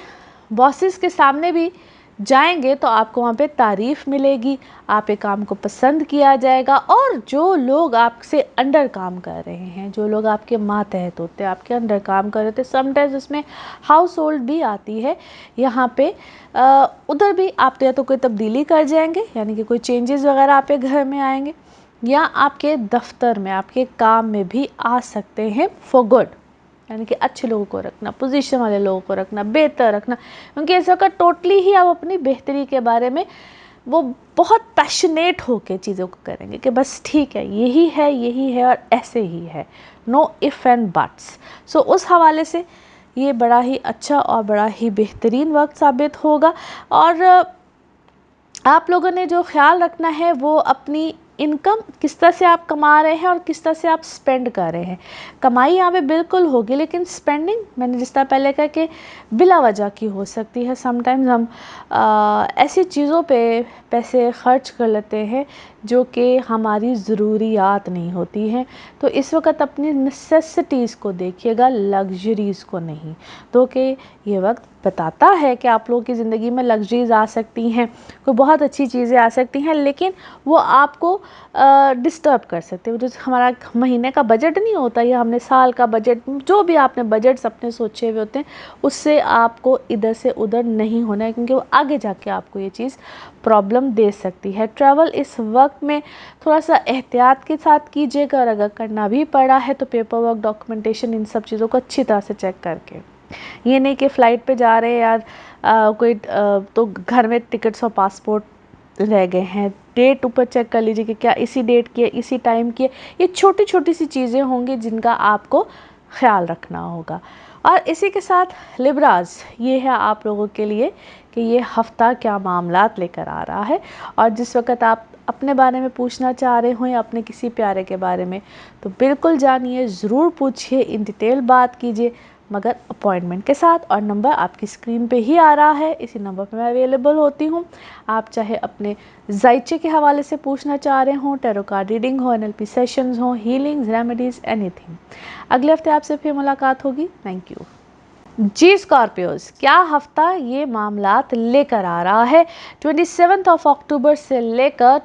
बॉसेस के सामने भी जाएंगे तो आपको वहाँ पे तारीफ़ मिलेगी, आप एक काम को पसंद किया जाएगा। और जो लोग आपसे अंडर काम कर रहे हैं, जो लोग आपके मातहत होते हैं, आपके अंडर काम कर रहे थे, समटाइम्स उसमें हाउस होल्ड भी आती है, यहाँ पे उधर भी आप या तो कोई तब्दीली कर जाएंगे, यानी कि कोई चेंजेस वगैरह आपके घर में आएंगे, या आपके दफ्तर में, आपके काम में भी आ सकते हैं फॉर गुड। यानी कि अच्छे लोगों को रखना, पोजीशन वाले लोगों को रखना, बेहतर रखना, क्योंकि ऐसा का टोटली ही आप अपनी बेहतरी के बारे में वो बहुत पैशनेट होके चीज़ों को करेंगे कि बस ठीक है, यही है और ऐसे ही है, नो इफ़ एंड बट्स। सो उस हवाले से ये बड़ा ही अच्छा और बड़ा ही बेहतरीन वक्त साबित होगा। और आप लोगों ने जो ख्याल रखना है वो अपनी इनकम किस तरह से आप कमा रहे हैं और किस तरह से आप स्पेंड कर रहे हैं। कमाई यहाँ पे बिल्कुल होगी, लेकिन स्पेंडिंग मैंने जिस तरह पहले कहा कि बिला वजह की हो सकती है। समटाइम्स हम ऐसी चीज़ों पे पैसे खर्च कर लेते हैं जो कि हमारी ज़रूरियात नहीं होती हैं। तो इस वक्त अपनी नेसेसिटीज़ को देखिएगा, लग्जरीज़ को नहीं। तो कि ये वक्त बताता है कि आप लोगों की ज़िंदगी में लग्जरीज़ आ सकती हैं, कोई बहुत अच्छी चीज़ें आ सकती हैं, लेकिन वो आपको डिस्टर्ब कर सकते हैं। जो हमारा महीने का बजट नहीं होता या हमने साल का बजट, जो भी आपने बजट्स अपने सोचे हुए होते हैं, उससे आपको इधर से उधर नहीं होना है, क्योंकि वो आगे जाके आपको ये चीज़ प्रॉब्लम दे सकती है। ट्रैवल इस वक्त में थोड़ा सा एहतियात के साथ कीजिएगा, और अगर करना भी पड़ा है तो पेपर वर्क, डॉक्यूमेंटेशन, इन सब चीज़ों को अच्छी तरह से चेक करके। ये नहीं कि फ़्लाइट पे जा रहे हैं यार, तो घर में टिकट्स और पासपोर्ट रह गए हैं, डेट ऊपर चेक कर लीजिए कि क्या इसी डेट की है, इसी टाइम की है। ये छोटी छोटी सी चीज़ें होंगी जिनका आपको ख्याल रखना होगा। और इसी के साथ लिब्राज, ये है आप लोगों के लिए कि ये हफ्ता क्या मामलात लेकर आ रहा है। और जिस वक्त आप अपने बारे में पूछना चाह रहे हो या अपने किसी प्यारे के बारे में, तो बिल्कुल जानिए, ज़रूर पूछिए, इन डिटेल बात कीजिए, मगर अपॉइंटमेंट के साथ। और नंबर आपकी स्क्रीन पे ही आ रहा है, इसी नंबर पे मैं अवेलेबल होती हूँ। आप चाहे अपने जायचे के हवाले से पूछना चाह रहे हो, टैरो कार्ड रीडिंग हो, NLP सेशंस हो, हीलिंग्स, रेमेडीज़, एनीथिंग। अगले हफ्ते आपसे फिर मुलाकात होगी। Thank you ji. स्कॉर्पियोज, क्या हफ्ता ये मामलात लेकर आ रहा है। 27 अक्टूबर से लेकर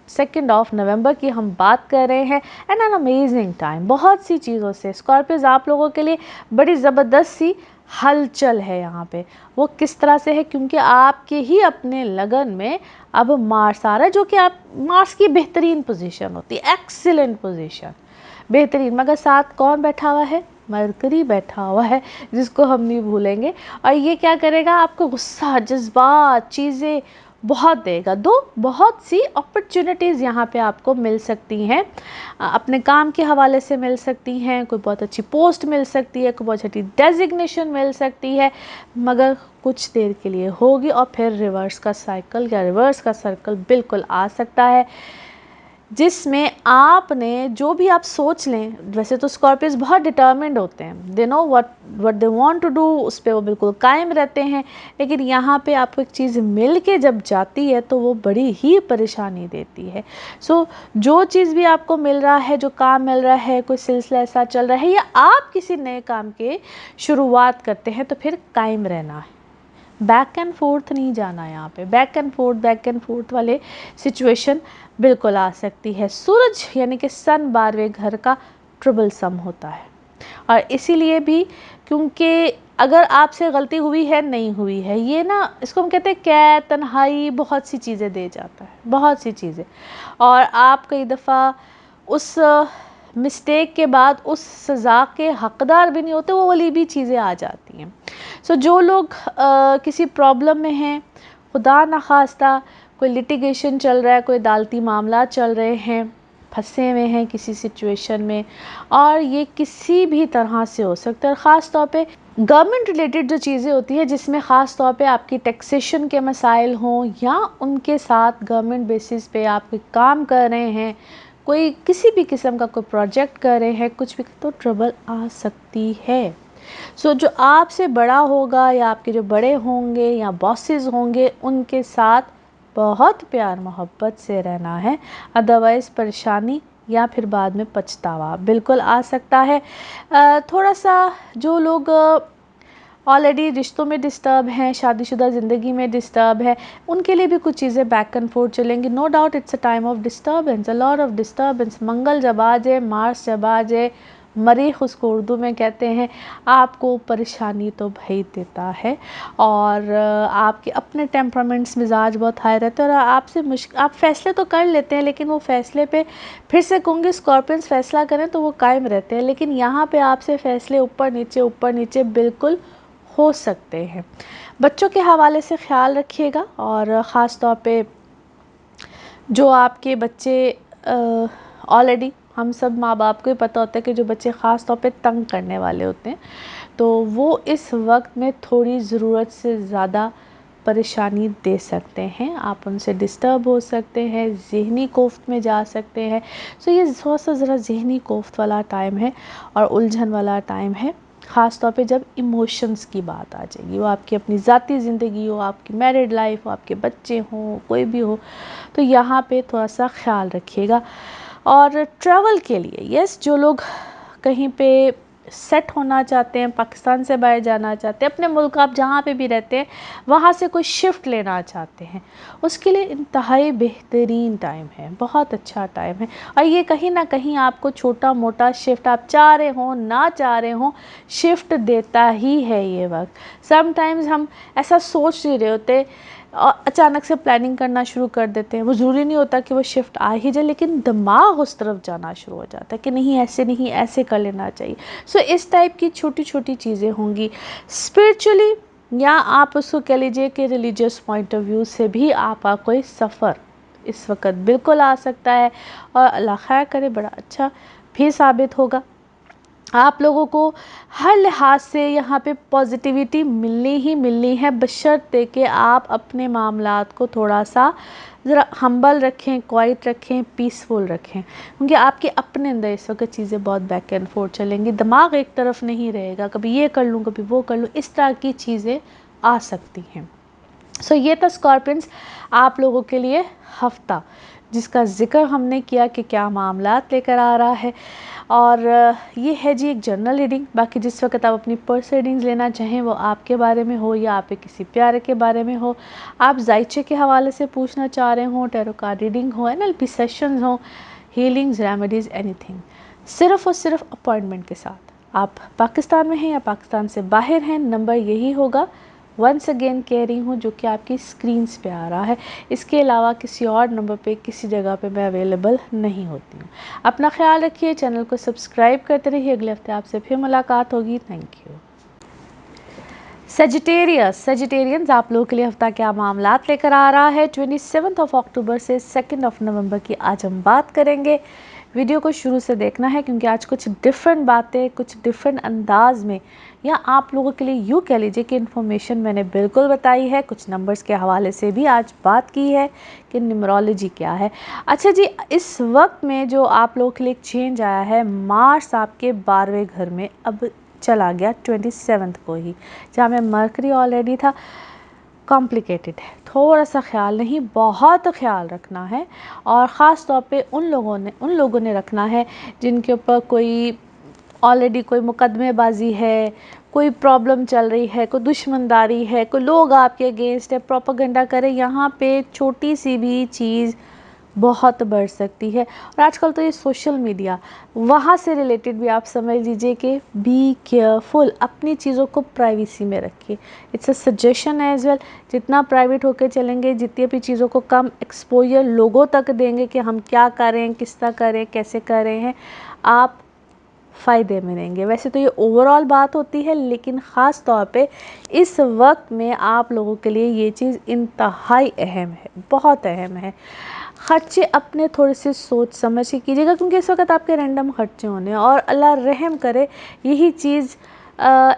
2 नवंबर की हम बात कर रहे हैं। एंड एन अमेजिंग टाइम, बहुत सी चीज़ों से स्कॉर्पियोज आप लोगों के लिए बड़ी ज़बरदस्त सी हलचल है यहाँ पे। वो किस तरह से है, क्योंकि आपके ही अपने लगन में अब मार्स आ रहा है, जो कि आप मार्स की बेहतरीन पोजीशन होती है, एक्सीलेंट पोजीशन, बेहतरीन। मगर साथ कौन बैठा हुआ है, मरकरी बैठा हुआ है, जिसको हम नहीं भूलेंगे। और ये क्या करेगा, आपको गुस्सा, जज्बात, चीज़ें बहुत देगा। बहुत सी अपॉर्चुनिटीज़ यहाँ पे आपको मिल सकती हैं, अपने काम के हवाले से मिल सकती हैं, कोई बहुत अच्छी पोस्ट मिल सकती है, कोई बहुत अच्छी डेजिग्नेशन मिल सकती है, मगर कुछ देर के लिए होगी और फिर रिवर्स का साइकिल या रिवर्स का सर्कल बिल्कुल आ सकता है, जिसमें आपने जो भी आप सोच लें। वैसे तो स्कॉर्पियोज बहुत डिटर्मिन्ड होते हैं, they know what they want to do, उस पर वो बिल्कुल कायम रहते हैं। लेकिन यहाँ पे आपको एक चीज़ मिल के जब जाती है तो वो बड़ी ही परेशानी देती है। सो जो चीज़ भी आपको मिल रहा है, जो काम मिल रहा है, कोई सिलसिला ऐसा चल रहा है, या आप किसी नए काम के शुरुआत करते हैं, तो फिर कायम रहना है, बैक एंड फोर्थ नहीं जाना। यहाँ पे बैक एंड फोर्थ वाले सिचुएशन बिल्कुल आ सकती है। सूरज यानी कि सन 12वें घर का ट्रबल सम होता है, और इसीलिए भी, क्योंकि अगर आपसे गलती हुई है, नहीं हुई है, ये ना, इसको हम कहते हैं कैद, तन्हाई, बहुत सी चीज़ें दे जाता है, बहुत सी चीज़ें। और आप कई दफ़ा उस मिस्टेक के बाद उस सज़ा के हकदार भी नहीं होते, वो वाली भी चीज़ें आ जाती हैं। सो जो लोग किसी प्रॉब्लम में हैं, खुदा न खास्ता कोई लिटिगेशन चल रहा है, कोई अदालती मामला चल रहे हैं, फंसे हुए हैं किसी सिचुएशन में, और ये किसी भी तरह से हो सकता है। ख़ास तौर पे गवर्नमेंट रिलेटेड जो चीज़ें होती हैं, जिसमें ख़ास तौर पे आपकी टैक्सेशन के मसाइल हों, या उनके साथ गवर्नमेंट बेसिस पे आप कोई काम कर रहे हैं, कोई किसी भी किस्म का कोई प्रोजेक्ट कर रहे हैं, कुछ भी, तो ट्रबल आ सकती है। सो जो आपसे बड़ा होगा, या आपके जो बड़े होंगे, या बॉसेस होंगे, उनके साथ बहुत प्यार मोहब्बत से रहना है, अदरवाइज़ परेशानी या फिर बाद में पछतावा बिल्कुल आ सकता है। थोड़ा सा जो लोग ऑलरेडी रिश्तों में डिस्टर्ब हैं, शादीशुदा ज़िंदगी में डिस्टर्ब है, उनके लिए भी कुछ चीज़ें बैक एंड फोर्थ चलेंगी। No doubt it's a time of disturbance, a lot of disturbance. मंगल जब आ जाए, मार्स जब आ जाए, मरीख उसको उर्दू में कहते हैं, आपको परेशानी तो भई देता है। और आपके अपने टेम्परामेंट्स, मिजाज बहुत हाई रहते हैं, और आपसे आप फ़ैसले तो कर लेते हैं, लेकिन वो फ़ैसले पे फिर से कहूँगी, स्कॉर्पियंस फ़ैसला करें तो वो कायम रहते हैं, लेकिन यहाँ पे आपसे फ़ैसले ऊपर नीचे बिल्कुल हो सकते हैं। बच्चों के हवाले से ख्याल रखिएगा, और ख़ास तौर पे जो आपके बच्चे, ऑलरेडी हम सब माँ बाप को ही पता होता है कि जो बच्चे ख़ास तौर पे तंग करने वाले होते हैं, तो वो इस वक्त में थोड़ी ज़रूरत से ज़्यादा परेशानी दे सकते हैं। आप उनसे डिस्टर्ब हो सकते हैं, ज़हनी कोफ्त में जा सकते हैं। सो ये थोड़ा सा ज़रा ज़हनी कोफ्त वाला टाइम है और उलझन वाला टाइम है। ख़ास तौर पे जब इमोशंस की बात आ जाएगी, वो आपकी अपनी ज़ाती ज़िंदगी हो, आपकी मैरिड लाइफ हो, आपके बच्चे हों, कोई भी हो, तो यहाँ पे थोड़ा सा ख्याल रखिएगा। और ट्रैवल के लिए यस, जो लोग कहीं पे सेट होना चाहते हैं, पाकिस्तान से बाहर जाना चाहते हैं, अपने मुल्क आप जहाँ पे भी रहते हैं वहाँ से कोई शिफ्ट लेना चाहते हैं, उसके लिए इंतहाई बेहतरीन टाइम है, बहुत अच्छा टाइम है। और ये कहीं ना कहीं आपको छोटा मोटा शिफ्ट, आप चाह रहे हो ना चाह रहे हो, शिफ्ट देता ही है ये वक्त। समटाइम्स हम ऐसा सोच नहीं रहे होते और अचानक से प्लानिंग करना शुरू कर देते हैं, वो ज़रूरी नहीं होता कि वो शिफ्ट आ ही जाए, लेकिन दिमाग उस तरफ जाना शुरू हो जाता है कि नहीं ऐसे नहीं, ऐसे कर लेना चाहिए। सो इस टाइप की छोटी छोटी चीज़ें होंगी। स्पिरिचुअली या आप उसको कह लीजिए कि रिलीजियस पॉइंट ऑफ व्यू से भी आपका कोई सफ़र इस वक्त बिल्कुल आ सकता है, और अल्लाह खैर करे बड़ा अच्छा भी साबित होगा। आप लोगों को हर लिहाज से यहाँ पे पॉजिटिविटी मिलनी ही मिलनी है, बशर्ते कि आप अपने मामलात को थोड़ा सा ज़रा हम्बल रखें, क्वाइट रखें, पीसफुल रखें, क्योंकि आपके अपने अंदर इस वक्त चीज़ें बहुत बैक एंड फोर्थ चलेंगी, दिमाग एक तरफ नहीं रहेगा, कभी ये कर लूँ कभी वो कर लूँ, इस तरह की चीज़ें आ सकती हैं। सो ये था स्कॉर्पियंस आप लोगों के लिए हफ्ता, जिसका ज़िक्र हमने किया कि क्या मामलात लेकर आ रहा है। और ये है जी एक जनरल रीडिंग। बाकी जिस वक्त आप अपनी पर्सनल रीडिंग्स लेना चाहें, वो आपके बारे में हो या आपके किसी प्यारे के बारे में हो, आप जायचे के हवाले से पूछना चाह रहे हो, टैरो कार्ड रीडिंग हो, NLP सेशंस हो, हीलिंग्स, रेमेडीज़, एनीथिंग, सिर्फ़ और सिर्फ अपॉइंटमेंट के साथ। आप पाकिस्तान में हैं या पाकिस्तान से बाहर हैं, नंबर यही होगा, वंस अगेन कह रही हूँ, जो कि आपकी स्क्रीन्स पे आ रहा है। इसके अलावा किसी और नंबर पे किसी जगह पे मैं अवेलेबल नहीं होती हूँ। अपना ख्याल रखिए, चैनल को सब्सक्राइब करते रहिए। अगले हफ्ते आपसे फिर मुलाकात होगी। Thank you. सेजिटेरियंस आप लोगों के लिए हफ्ता क्या मामलात लेकर आ रहा है 27 अक्टूबर से 2 नवंबर की आज हम बात करेंगे। वीडियो को शुरू से देखना है, क्योंकि आज कुछ डिफरेंट बातें, कुछ डिफरेंट अंदाज में, या आप लोगों के लिए यूँ कह लीजिए कि इन्फॉर्मेशन मैंने बिल्कुल बताई है, कुछ नंबर्स के हवाले से भी आज बात की है कि न्यूमरोलॉजी क्या है। अच्छा जी, इस वक्त में जो आप लोगों के लिए एक चेंज आया है, मार्स आपके 12वें घर में अब चला गया 27 को ही, जहाँ में मरकरी ऑलरेडी था। कॉम्प्लिकेटेड है, थोड़ा सा ख्याल नहीं, बहुत ख्याल रखना है। और ख़ास तौर पे उन लोगों ने रखना है जिनके ऊपर कोई ऑलरेडी कोई मुकदमेबाजी है, कोई प्रॉब्लम चल रही है, कोई दुश्मनदारी है, कोई लोग आपके अगेंस्ट है, प्रोपेगेंडा करे। यहाँ पे छोटी सी भी चीज़ बहुत बढ़ सकती है। और आजकल तो ये सोशल मीडिया, वहाँ से रिलेटेड भी आप समझ लीजिए कि बी केयरफुल, अपनी चीज़ों को प्राइवेसी में रखिए। It's a suggestion as well. जितना प्राइवेट होकर चलेंगे, जितनी भी चीज़ों को कम एक्सपोजर लोगों तक देंगे कि हम क्या करें, किस तरह करें, कैसे कर रहे हैं, आप फ़ायदे में रहेंगे। वैसे तो ये ओवरऑल बात होती है, लेकिन ख़ास तौर पे इस वक्त में आप लोगों के लिए ये चीज़ इंतहाई अहम है, बहुत अहम है। खर्चे अपने थोड़े से सोच समझ के कीजिएगा, क्योंकि इस वक्त आपके रैंडम खर्चे होने हैं, और अल्लाह रहम करे यही चीज़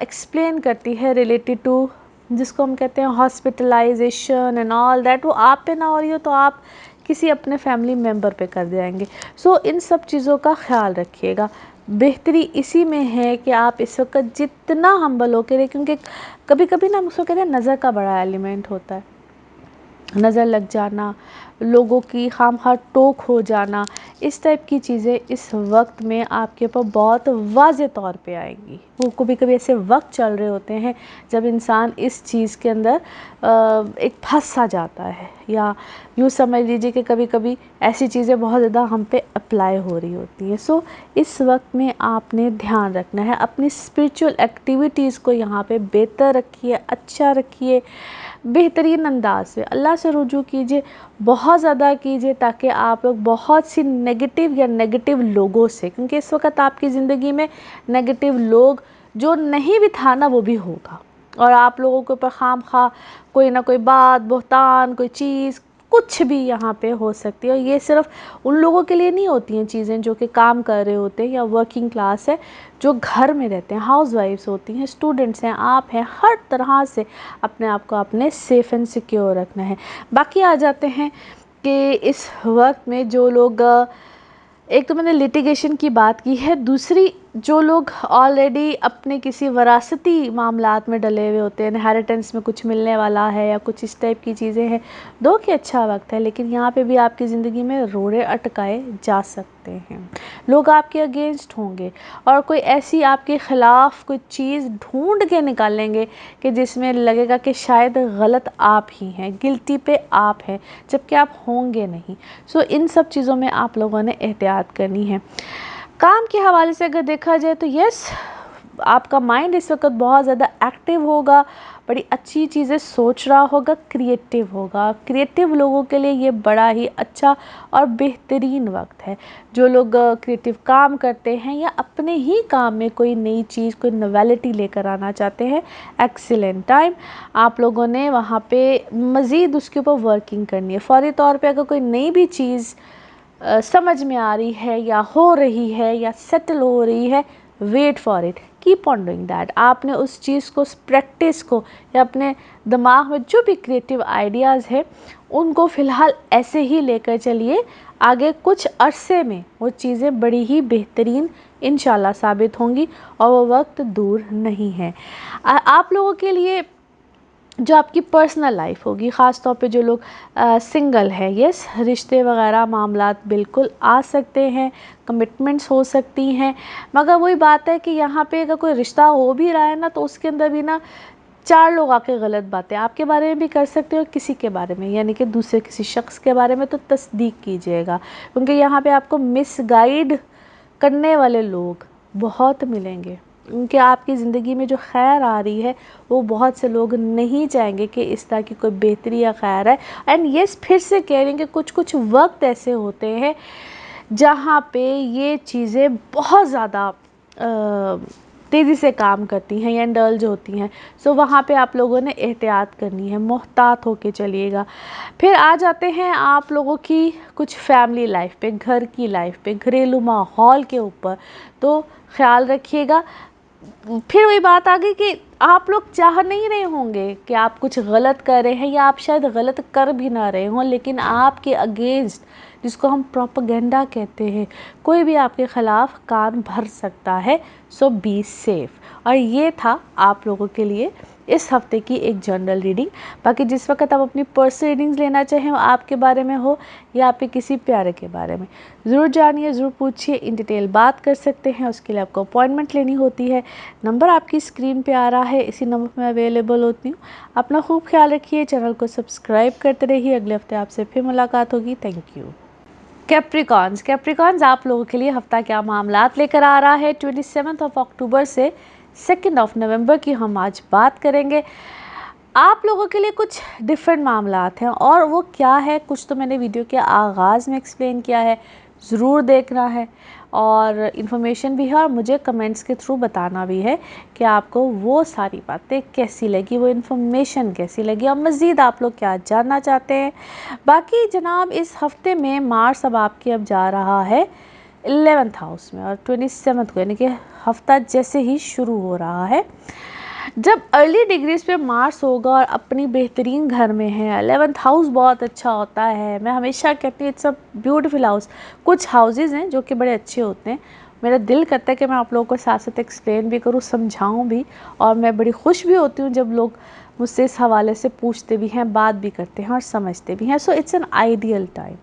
एक्सप्लेन करती है रिलेटेड टू जिसको हम कहते हैं हॉस्पिटलाइजेशन एंड ऑल दैट। वो आप पे ना हो रही हो तो आप किसी अपने फैमिली मेम्बर पे कर जाएंगे। सो इन सब चीज़ों का ख्याल रखिएगा। बेहतरी इसी में है कि आप इस वक्त जितना हम्बल होकर रहे, क्योंकि कभी कभी ना हम उसको कहते हैं नज़र का बड़ा एलिमेंट होता है, नज़र लग जाना, लोगों की खामखा टोक हो जाना, इस टाइप की चीज़ें इस वक्त में आपके ऊपर बहुत वाज़े तौर पे आएंगी। वो कभी कभी ऐसे वक्त चल रहे होते हैं जब इंसान इस चीज़ के अंदर एक फंस सा जाता है, या यूँ समझ लीजिए कि कभी कभी ऐसी चीज़ें बहुत ज़्यादा हम पे अप्लाई हो रही होती हैं। सो इस वक्त में आपने ध्यान रखना है, अपनी स्पिरिचुअल एक्टिविटीज़ को यहाँ पे बेहतर रखिए, अच्छा रखिए, बेहतरीन अंदाज से अल्लाह से रुजू कीजिए, बहुत ज़्यादा कीजिए, ताकि आप लोग बहुत सी नेगेटिव या नेगेटिव लोगों से, क्योंकि इस वक्त आपकी ज़िंदगी में नेगेटिव लोग जो नहीं भी था ना वो भी होगा, और आप लोगों के ऊपर खामखा कोई ना कोई बात, बहतान, कोई चीज़, कुछ भी यहाँ पे हो सकती है। और ये सिर्फ उन लोगों के लिए नहीं होती हैं चीज़ें जो कि काम कर रहे होते हैं या वर्किंग क्लास है, जो घर में रहते हैं, हाउस वाइफ्स होती हैं, स्टूडेंट्स हैं, आप हैं, हर तरह से अपने आप को अपने सेफ़ एंड सिक्योर रखना है। बाकी आ जाते हैं कि इस वक्त में जो लोग, एक तो मैंने लिटिगेशन की बात की है, दूसरी जो लोग ऑलरेडी अपने किसी वरासती मामलात में डले हुए होते हैं, इनहेरिटेंस में कुछ मिलने वाला है या कुछ इस टाइप की चीज़ें हैं, दो कि अच्छा वक्त है, लेकिन यहाँ पे भी आपकी ज़िंदगी में रोड़े अटकाए जा सकते हैं। लोग आपके अगेंस्ट होंगे और कोई ऐसी आपके ख़िलाफ़ कोई चीज़ ढूंढ के निकालेंगे कि जिसमें लगेगा कि शायद गलत आप ही हैं, गिल्टी पे आप हैं, जबकि आप होंगे नहीं। सो इन सब चीज़ों में आप लोगों ने एहतियात करनी है। काम के हवाले से अगर देखा जाए तो यस, आपका माइंड इस वक्त बहुत ज़्यादा एक्टिव होगा, बड़ी अच्छी चीज़ें सोच रहा होगा, क्रिएटिव होगा। क्रिएटिव लोगों के लिए ये बड़ा ही अच्छा और बेहतरीन वक्त है। जो लोग क्रिएटिव काम करते हैं या अपने ही काम में कोई नई चीज़, कोई नोवेलिटी लेकर आना चाहते हैं, एक्सीलेंट टाइम। आप लोगों ने वहाँ पे मज़ीद उसके ऊपर वर्किंग करनी है। फौरी तौर पे अगर कोई नई भी चीज़ समझ में आ रही है या हो रही है या सेटल हो रही है, wait for it, keep on doing that. आपने उस चीज़ को, उस प्रैक्टिस को, या अपने दिमाग में जो भी क्रिएटिव आइडियाज़ है उनको फ़िलहाल ऐसे ही लेकर चलिए। आगे कुछ अरसे में वो चीज़ें बड़ी ही बेहतरीन इंशाल्लाह साबित होंगी और वो वक्त दूर नहीं है। आप लोगों के लिए जो आपकी पर्सनल लाइफ होगी, ख़ास तौर पे जो लोग सिंगल है, यस, रिश्ते वगैरह मामलात बिल्कुल आ सकते हैं, कमिटमेंट्स हो सकती हैं, मगर वही बात है कि यहाँ पे अगर कोई रिश्ता हो भी रहा है ना, तो उसके अंदर भी ना चार लोग आके गलत बातें आपके बारे में भी कर सकते हो, किसी के बारे में, यानी कि दूसरे किसी शख्स के बारे में, तो तस्दीक कीजिएगा, क्योंकि यहाँ पे आपको मिसगाइड करने वाले लोग बहुत मिलेंगे। उनके आपकी ज़िंदगी में जो खैर आ रही है, वो बहुत से लोग नहीं चाहेंगे कि इस तरह की कोई बेहतरी या खैर है। एंड यस, फिर से कह रही हूँ कि कुछ कुछ वक्त ऐसे होते हैं जहाँ पे ये चीज़ें बहुत ज़्यादा तेज़ी से काम करती हैं या इंडल्ज होती हैं। सो वहाँ पे आप लोगों ने एहतियात करनी है, मोहतात होके चलिएगा। फिर आ जाते हैं आप लोगों की कुछ फैमिली लाइफ पे, घर की लाइफ पे, घरेलू माहौल के ऊपर, तो ख्याल रखिएगा। फिर वही बात आ गई कि आप लोग चाह नहीं रहे होंगे कि आप कुछ गलत कर रहे हैं, या आप शायद गलत कर भी ना रहे हों, लेकिन आपके अगेंस्ट, जिसको हम प्रोपेगेंडा कहते हैं, कोई भी आपके ख़िलाफ़ कान भर सकता है। सो बी सेफ। और ये था आप लोगों के लिए इस हफ्ते की एक जनरल रीडिंग। बाकी जिस वक्त आप अपनी पर्सनल रीडिंग्स लेना चाहें, वो आपके बारे में हो या आपके किसी प्यारे के बारे में, ज़रूर जानिए, ज़रूर पूछिए, इन डिटेल बात कर सकते हैं। उसके लिए आपको अपॉइंटमेंट लेनी होती है। नंबर आपकी स्क्रीन पे आ रहा है, इसी नंबर पर मैं अवेलेबल होती हूँ। अपना खूब ख्याल रखिए, चैनल को सब्सक्राइब करते रहिए। अगले हफ्ते आपसे फिर मुलाकात होगी। Thank you. कैप्रिकॉन्स, आप लोगों के लिए हफ्ता क्या मामलात लेकर आ रहा है 27 अक्टूबर से 2 नवंबर की हम आज बात करेंगे। आप लोगों के लिए कुछ डिफरेंट मामलात हैं, और वो क्या है, कुछ तो मैंने वीडियो के आगाज़ में एक्सप्लेन किया है, ज़रूर देखना है, और इन्फॉर्मेशन भी है, और मुझे कमेंट्स के थ्रू बताना भी है कि आपको वो सारी बातें कैसी लगी, वो इन्फॉर्मेशन कैसी लगी, और मज़ीद आप लोग क्या जानना चाहते हैं। बाकी जनाब, इस हफ्ते में मार्स अब आपके अब जा रहा है 11th हाउस में, और 27 को, यानी कि हफ्ता जैसे ही शुरू हो रहा है, जब अर्ली डिग्रीज पे मार्स होगा और अपनी बेहतरीन घर में है। 11th हाउस बहुत अच्छा होता है, मैं हमेशा कहती हूँ इट्स अ ब्यूटीफुल हाउस। कुछ हाउसेस हैं जो कि बड़े अच्छे होते हैं, मेरा दिल करता है कि मैं आप लोगों को साथ साथ एक्सप्लेन भी करूँ, समझाऊँ भी, और मैं बड़ी खुश भी होती हूँ जब लोग मुझसे इस हवाले से पूछते भी हैं, बात भी करते हैं और समझते भी हैं। So it's an ideal time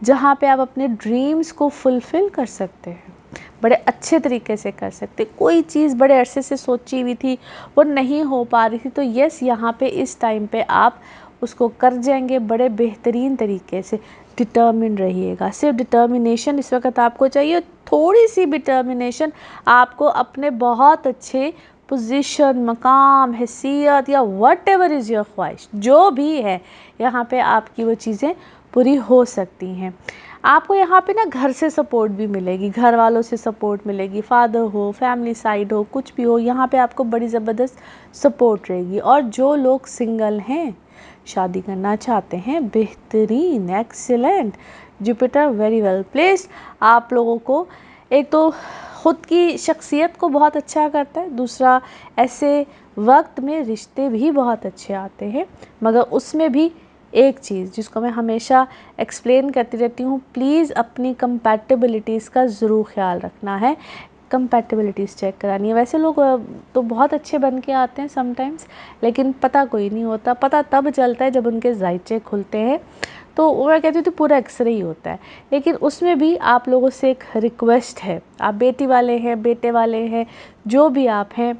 जहाँ पे आप अपने ड्रीम्स को फुलफ़िल कर सकते हैं, बड़े अच्छे तरीके से कर सकते। कोई चीज़ बड़े अरसे से सोची हुई थी, वो नहीं हो पा रही थी, तो यस, यहाँ पे इस टाइम पे आप उसको कर जाएंगे बड़े बेहतरीन तरीके से। डिटर्मिन रहिएगा, सिर्फ डिटर्मिनेशन इस वक्त आपको चाहिए, थोड़ी सी डिटर्मिनेशन आपको अपने बहुत अच्छे पोजीशन, मकाम, हैसियत, या वट एवर इज़ योर ख्वाहिश, जो भी है, यहाँ पे आपकी वो चीज़ें पूरी हो सकती हैं। आपको यहाँ पे ना घर से सपोर्ट भी मिलेगी, घर वालों से सपोर्ट मिलेगी, फादर हो, फैमिली साइड हो, कुछ भी हो, यहाँ पे आपको बड़ी ज़बरदस्त सपोर्ट रहेगी। और जो लोग सिंगल हैं, शादी करना चाहते हैं, बेहतरीन, excellent, Jupiter very well placed. आप लोगों को एक तो ख़ुद की शख्सियत को बहुत अच्छा करता है, दूसरा ऐसे वक्त में रिश्ते भी बहुत अच्छे आते हैं, मगर उसमें भी एक चीज़ जिसको मैं हमेशा एक्सप्लेन करती रहती हूँ, प्लीज़ अपनी कंपैटिबिलिटीज़ का ज़रूर ख्याल रखना है। कंपैटिबिलिटीज़ चेक करानी है। वैसे लोग तो बहुत अच्छे बन के आते हैं समटाइम्स, लेकिन पता कोई नहीं होता। पता तब चलता है जब उनके जायचे खुलते हैं, तो मैं कहती हूँ तो पूरा एक्सरे ही होता है। लेकिन उसमें भी आप लोगों से एक रिक्वेस्ट है, आप बेटी वाले हैं, बेटे वाले हैं, जो भी आप हैं,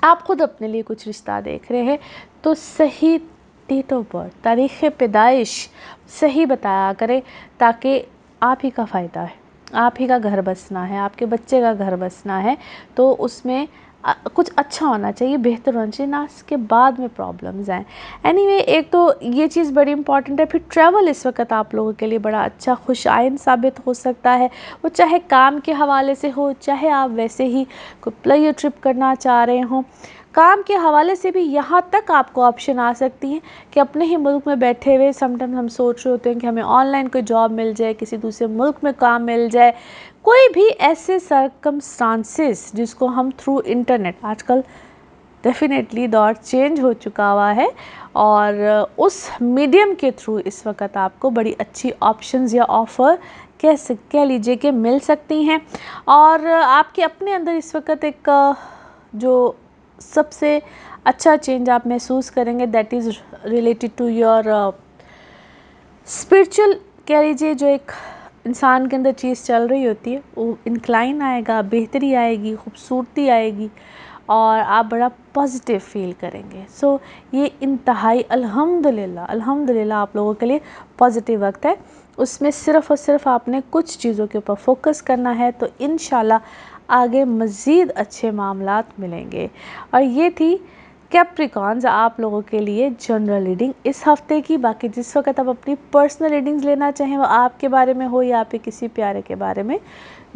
आप खुद अपने लिए कुछ रिश्ता देख रहे हैं तो सही डेट ऑफ बर्थ, तारीख़ पैदाइश सही बताया करें, ताकि आप ही का फ़ायदा है, आप ही का घर बसना है, आपके बच्चे का घर बसना है, तो उसमें कुछ अच्छा होना चाहिए, बेहतर होना चाहिए, ना इसके बाद में प्रॉब्लम्स आएँ। एनीवे, एक तो ये चीज़ बड़ी इंपॉर्टेंट है। फिर ट्रैवल इस वक्त आप लोगों के लिए बड़ा अच्छा खुशाइन साबित हो सकता है, वो चाहे काम के हवाले से हो, चाहे आप वैसे ही कोई प्लेजर ट्रिप करना चाह रहे हों। काम के हवाले से भी यहाँ तक आपको ऑप्शन आ सकती हैं कि अपने ही मुल्क में बैठे हुए समटाइम हम सोच रहे होते हैं कि हमें ऑनलाइन कोई जॉब मिल जाए, किसी दूसरे मुल्क में काम मिल जाए, कोई भी ऐसे सर्कमस्टांसेस जिसको हम थ्रू इंटरनेट, आजकल डेफिनेटली दौर चेंज हो चुका हुआ है, और उस मीडियम के थ्रू इस वक्त आपको बड़ी अच्छी ऑप्शंस या ऑफ़र कह लीजिए कि मिल सकती हैं। और आपके अपने अंदर इस वक्त एक जो सबसे अच्छा चेंज आप महसूस करेंगे, that is related to your spiritual, कह लीजिए, जो एक इंसान के अंदर चीज़ चल रही होती है, वो इंक्लाइन आएगा, बेहतरी आएगी, खूबसूरती आएगी, और आप बड़ा पॉजिटिव फील करेंगे। सो ये इंतहाई अल्हम्दुलिल्लाह अल्हम्दुलिल्लाह आप लोगों के लिए पॉजिटिव वक्त है। उसमें सिर्फ़ और सिर्फ आपने कुछ चीज़ों के ऊपर फोकस करना है, तो इंशाल्लाह आगे मज़ीद अच्छे मामलात मिलेंगे। और ये थी कैप्रिकॉन्स आप लोगों के लिए जनरल रीडिंग इस हफ्ते की। बाकी जिस वक्त आप अपनी पर्सनल रीडिंग्स लेना चाहें, वो आपके बारे में हो या आपके किसी प्यारे के बारे में,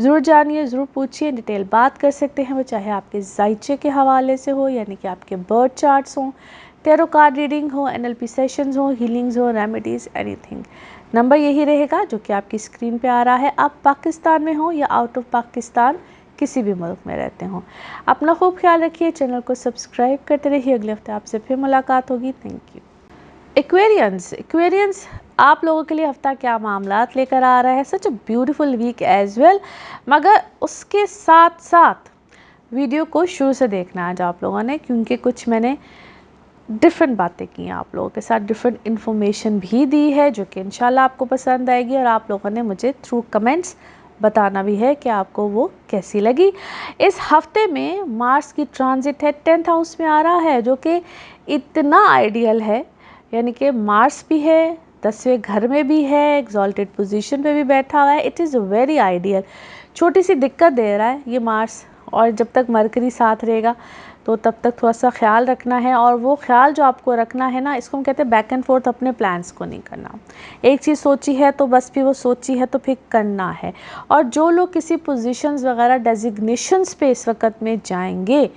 ज़रूर जानिए, ज़रूर पूछिए, डिटेल बात कर सकते हैं। वो चाहे आपके जायचे के हवाले से हो, यानी कि आपके बर्थ चार्ट्स हों, टेरो कार्ड रीडिंग हो, NLP सेशंस हो, हीलिंग्स हो, रेमेडीज़, एनीथिंग। नंबर यही रहेगा जो कि आपकी स्क्रीन पे आ रहा है। आप पाकिस्तान में हो या आउट ऑफ पाकिस्तान, किसी भी मुल्क में रहते हों, अपना खूब ख्याल रखिए, चैनल को सब्सक्राइब करते रहिए। अगले हफ्ते आपसे फिर मुलाकात होगी। Thank you. एक्वेरियंस आप लोगों के लिए हफ्ता क्या मामलात लेकर आ रहा है। Such a beautiful week as well, मगर उसके साथ साथ वीडियो को शुरू से देखना है आज आप लोगों ने, क्योंकि कुछ मैंने डिफरेंट बातें की हैं आप लोगों के साथ, डिफरेंट इन्फॉर्मेशन भी दी है जो कि इंशाल्लाह आपको पसंद आएगी, और आप लोगों ने मुझे थ्रू कमेंट्स बताना भी है कि आपको वो कैसी लगी। इस हफ्ते में मार्स की ट्रांजिट है, 10th हाउस में आ रहा है, जो कि इतना आइडियल है, यानी कि मार्स भी है, 10वें घर में भी है, एक्सॉल्टेड पोजीशन पे भी बैठा हुआ है। It is very ideal. छोटी सी दिक्कत दे रहा है ये मार्स, और जब तक मरकरी साथ रहेगा तो तब तक थोड़ा सा ख्याल रखना है, और वो ख्याल जो आपको रखना है ना, इसको हम कहते हैं बैक एंड फोर्थ, अपने प्लान्स को नहीं करना। एक चीज़ सोची है तो बस फिर वो सोची है तो फिर करना है। और जो लोग किसी पोजीशंस वगैरह डेजिग्नेशंस पे इस वक्त में जाएंगे,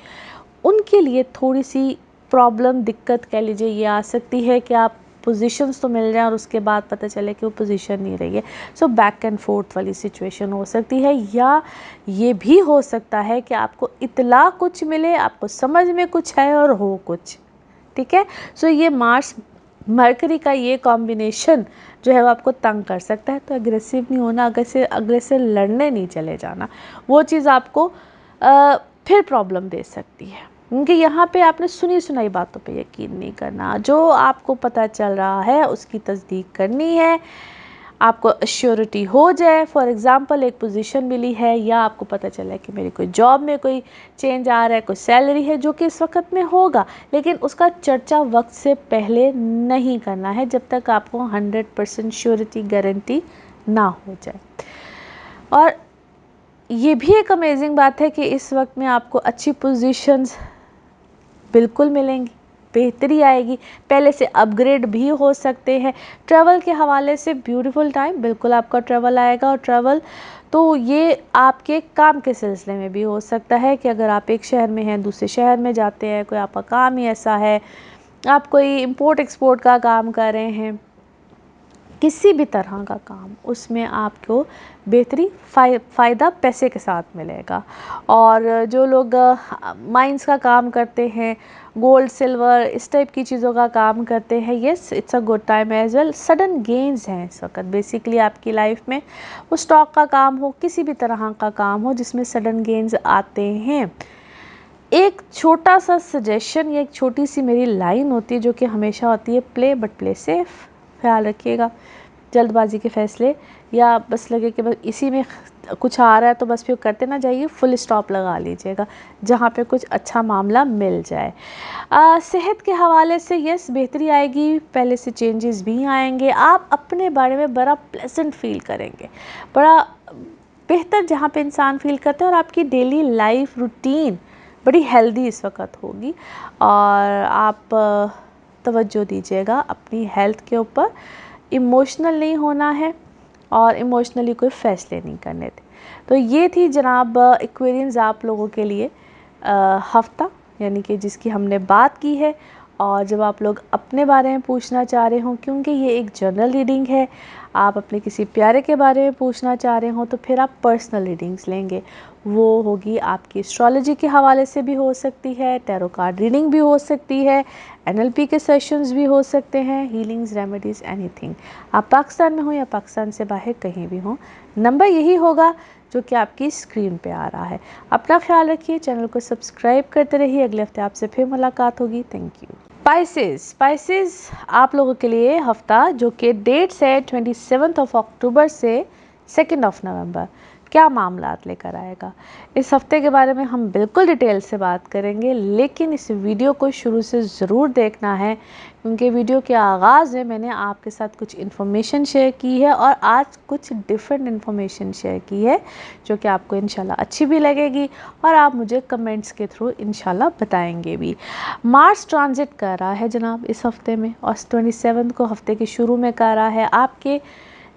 उनके लिए थोड़ी सी प्रॉब्लम, दिक्कत कह लीजिए, ये आ सकती है कि आप पोजीशंस तो मिल जाए और उसके बाद पता चले कि वो पोजीशन नहीं रही है। सो बैक एंड फोर्थ वाली सिचुएशन हो सकती है, या ये भी हो सकता है कि आपको इतला कुछ मिले, आपको समझ में कुछ है और हो कुछ, ठीक है। सो ये मार्स मरकरी का ये कॉम्बिनेशन जो है वो आपको तंग कर सकता है, तो अग्रेसिव नहीं होना, अग्रेसिव लड़ने नहीं चले जाना, वो चीज़ आपको फिर प्रॉब्लम दे सकती है, क्योंकि यहाँ पे आपने सुनी सुनाई बातों पे यकीन नहीं करना। जो आपको पता चल रहा है उसकी तस्दीक करनी है, आपको अश्योरिटी हो जाए। फॉर एग्ज़ाम्पल, एक पोजीशन मिली है, या आपको पता चला है कि मेरी कोई जॉब में कोई चेंज आ रहा है, कोई सैलरी है, जो कि इस वक्त में होगा, लेकिन उसका चर्चा वक्त से पहले नहीं करना है, जब तक आपको 100% श्योरिटी गारंटी ना हो जाए। और ये भी एक अमेजिंग बात है कि इस वक्त में आपको अच्छी पोजीशंस बिल्कुल मिलेंगी, बेहतरी आएगी, पहले से अपग्रेड भी हो सकते हैं। ट्रैवल के हवाले से ब्यूटीफुल टाइम, बिल्कुल आपका ट्रैवल आएगा। और ट्रैवल तो ये आपके काम के सिलसिले में भी हो सकता है कि अगर आप एक शहर में हैं, दूसरे शहर में जाते हैं, कोई आपका काम ही ऐसा है, आप कोई इंपोर्ट एक्सपोर्ट का काम कर रहे हैं, किसी भी तरह का काम, उसमें आपको बेहतरी फ़ायदा पैसे के साथ मिलेगा। और जो लोग माइंस का काम करते हैं, गोल्ड सिल्वर इस टाइप की चीज़ों का काम करते हैं, yes it's a good time as well. Sudden gains हैं इस वक्त बेसिकली आपकी लाइफ में, वो स्टॉक का काम हो, किसी भी तरह का काम हो जिसमें सडन गेन्स आते हैं। एक छोटा सा सजेशन या एक छोटी सी मेरी लाइन होती है जो कि हमेशा होती है, प्ले बट प्ले सेफ। ख्याल रखिएगा, जल्दबाजी के फैसले या बस लगे कि बस इसी में कुछ आ रहा है तो बस फिर करते ना जाइए, फुल स्टॉप लगा लीजिएगा जहाँ पे कुछ अच्छा मामला मिल जाए। सेहत के हवाले से यस बेहतरी आएगी, पहले से चेंजेस भी आएंगे, आप अपने बारे में बड़ा प्लेजेंट फील करेंगे, बड़ा बेहतर जहाँ पे इंसान फील करता है, और आपकी डेली लाइफ रूटीन बड़ी हेल्दी इस वक्त होगी। और आप तवज्जो दीजिएगा अपनी हेल्थ के ऊपर, इमोशनल नहीं होना है और इमोशनली कोई फ़ैसले नहीं करने थे। तो ये थी जनाब एक्वेरियंस आप लोगों के लिए हफ्ता, यानी कि जिसकी हमने बात की है। और जब आप लोग अपने बारे में पूछना चाह रहे हो, क्योंकि ये एक जनरल रीडिंग है, आप अपने किसी प्यारे के बारे में पूछना चाह रहे हो तो फिर आप पर्सनल रीडिंग्स लेंगे। वो होगी आपकी एस्ट्रोलॉजी के हवाले से भी हो सकती है, टैरो कार्ड रीडिंग भी हो सकती है, NLP के सेशंस भी हो सकते हैं, हीलिंग्स, रेमेडीज़, एनीथिंग। आप पाकिस्तान में हो या पाकिस्तान से बाहर कहीं भी हो, नंबर यही होगा जो कि आपकी स्क्रीन पे आ रहा है। अपना ख्याल रखिए, चैनल को सब्सक्राइब करते रहिए। अगले हफ्ते आपसे फिर मुलाकात होगी। Thank you. स्पाइसेस आप लोगों के लिए हफ्ता जो कि डेट्स है 27 अक्टूबर से 2 नवंबर, क्या मामलात लेकर आएगा, इस हफ्ते के बारे में हम बिल्कुल डिटेल से बात करेंगे। लेकिन इस वीडियो को शुरू से ज़रूर देखना है, क्योंकि वीडियो के आगाज़ में मैंने आपके साथ कुछ इन्फॉर्मेशन शेयर की है और आज कुछ डिफरेंट इन्फॉर्मेशन शेयर की है जो कि आपको इंशाल्लाह अच्छी भी लगेगी और आप मुझे कमेंट्स के थ्रू इंशाल्लाह बताएंगे भी। मार्स ट्रांजिट कर रहा है जनाब इस हफ्ते में, और 27 को हफ्ते के शुरू में कर रहा है, आपके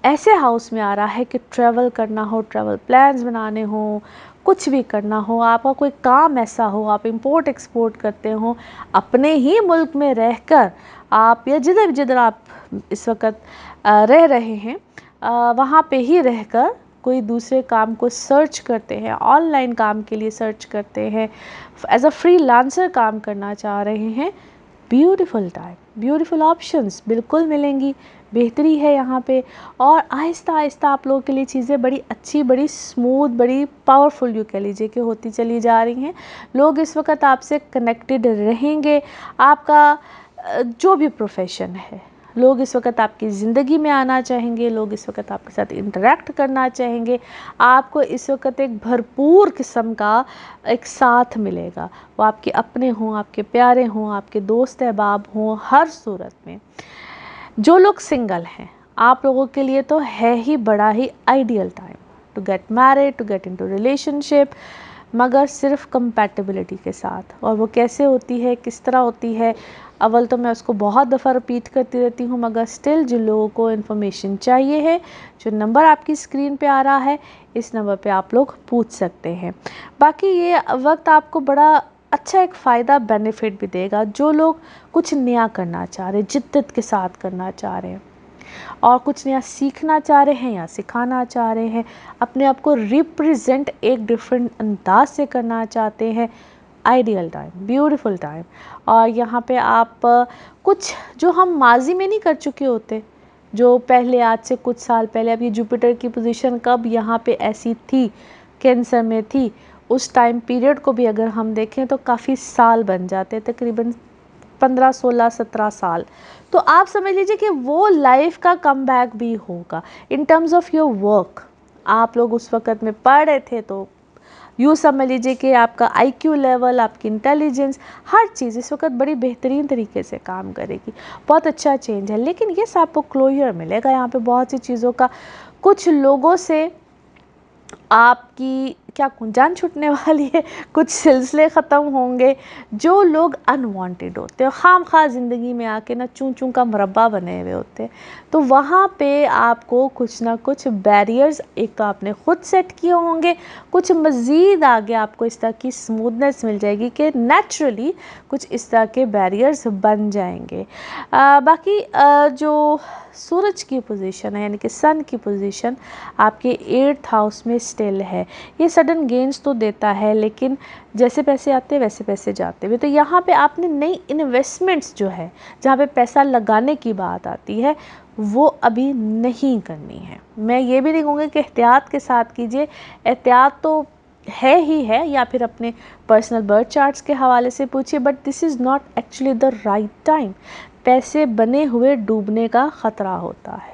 ऐसे हाउस में आ रहा है कि ट्रैवल करना हो, ट्रैवल प्लान्स बनाने हो, कुछ भी करना हो, आपका कोई काम ऐसा हो, आप इंपोर्ट एक्सपोर्ट करते हो, अपने ही मुल्क में रहकर आप या जिधर जिधर आप इस वक्त रह रहे हैं वहाँ पे ही रहकर कोई दूसरे काम को सर्च करते हैं, ऑनलाइन काम के लिए सर्च करते हैं, एज अ फ्रीलांसर काम करना चाह रहे हैं, ब्यूटीफुल टाइम, ब्यूटीफुल ऑप्शंस बिल्कुल मिलेंगी, बेहतरी है यहाँ पे। और आहिस्ता आहिस्ता आप लोगों के लिए चीज़ें बड़ी अच्छी, बड़ी स्मूथ, बड़ी पावरफुल यूँ कह लीजिए कि होती चली जा रही हैं। लोग इस वक्त आपसे कनेक्टेड रहेंगे, आपका जो भी प्रोफेशन है, लोग इस वक्त आपकी ज़िंदगी में आना चाहेंगे, लोग इस वक्त आपके साथ इंटरेक्ट करना चाहेंगे, आपको इस वक्त एक भरपूर किस्म का एक साथ मिलेगा, वो आपके अपने हों, आपके प्यारे हों, आपके दोस्त अहबाब हों, हर सूरत में। जो लोग सिंगल हैं, आप लोगों के लिए तो है ही बड़ा ही ideal time to get married, to get into relationship, मगर सिर्फ कंपैटिबिलिटी के साथ। और वो कैसे होती है, किस तरह होती है, अव्वल तो मैं उसको बहुत दफ़ा रिपीट करती रहती हूँ, मगर स्टिल जिन लोगों को इन्फॉर्मेशन चाहिए है, जो नंबर आपकी स्क्रीन पे आ रहा है, इस नंबर पे आप लोग पूछ सकते हैं। बाकी ये वक्त आपको बड़ा अच्छा एक फ़ायदा बेनिफिट भी देगा। जो लोग कुछ नया करना चाह रहे, जिद्दत के साथ करना चाह रहे हैं और कुछ नया सीखना चाह रहे हैं या सिखाना चाह रहे हैं, अपने आप को रिप्रेजेंट एक डिफरेंट अंदाज से करना चाहते हैं, आइडियल टाइम, ब्यूटीफुल टाइम। और यहाँ पे आप कुछ जो हम माजी में नहीं कर चुके होते, जो पहले आज से कुछ साल पहले, अब ये जुपिटर की पोजीशन कब यहाँ पे ऐसी थी, कैंसर में थी, उस टाइम पीरियड को भी अगर हम देखें तो काफ़ी साल बन जाते, तकरीबन 15, 16, 17 साल। तो आप समझ लीजिए कि वो लाइफ का कमबैक भी होगा in terms of your work. आप लोग उस वक़्त में पढ़ रहे थे तो यूँ समझ लीजिए कि आपका IQ लेवल, आपकी इंटेलिजेंस, हर चीज़ इस वक्त बड़ी बेहतरीन तरीके से काम करेगी, बहुत अच्छा चेंज है। लेकिन ये आपको क्लोजर मिलेगा यहाँ पे बहुत सी चीज़ों का, कुछ लोगों से आपकी क्या जान छूटने वाली है, कुछ सिलसिले ख़त्म होंगे। जो लोग अनवांटेड होते हैं, खामखा ज़िंदगी में आके ना चूं चूं का मुरब्बा बने हुए होते हैं, तो वहाँ पे आपको कुछ ना कुछ बैरियर्स एक तो आपने ख़ुद सेट किए होंगे, कुछ मज़ीद आगे आपको इस तरह की स्मूथनेस मिल जाएगी कि नेचुरली कुछ इस तरह के बैरियर्स बन जाएंगे। बाकी जो सूरज की पोजीशन है, यानी कि सन की पोजीशन आपके 8th हाउस में स्टिल है, ये सडन गेन्स तो देता है, लेकिन जैसे पैसे आते हैं वैसे पैसे जाते हुए। तो यहाँ पे आपने नई इन्वेस्टमेंट्स जो है, जहाँ पे पैसा लगाने की बात आती है, वो अभी नहीं करनी है। मैं ये भी नहीं कहूँगी कि एहतियात के साथ कीजिए, एहतियात तो है ही है, या फिर अपने पर्सनल बर्थ चार्ट्स के हवाले से पूछिए, but this is not actually the right time. पैसे बने हुए डूबने का ख़तरा होता है,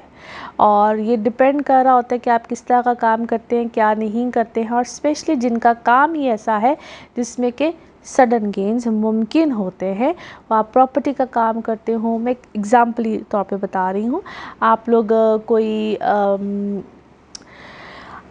और ये डिपेंड कर रहा होता है कि आप किस तरह का काम करते हैं, क्या नहीं करते हैं, और स्पेशली जिनका काम ही ऐसा है जिसमें कि सडन गेन्स मुमकिन होते हैं, वो आप प्रॉपर्टी का काम करते हो। मैं एक एग्ज़ाम्पली तौर पे बता रही हूँ, आप लोग कोई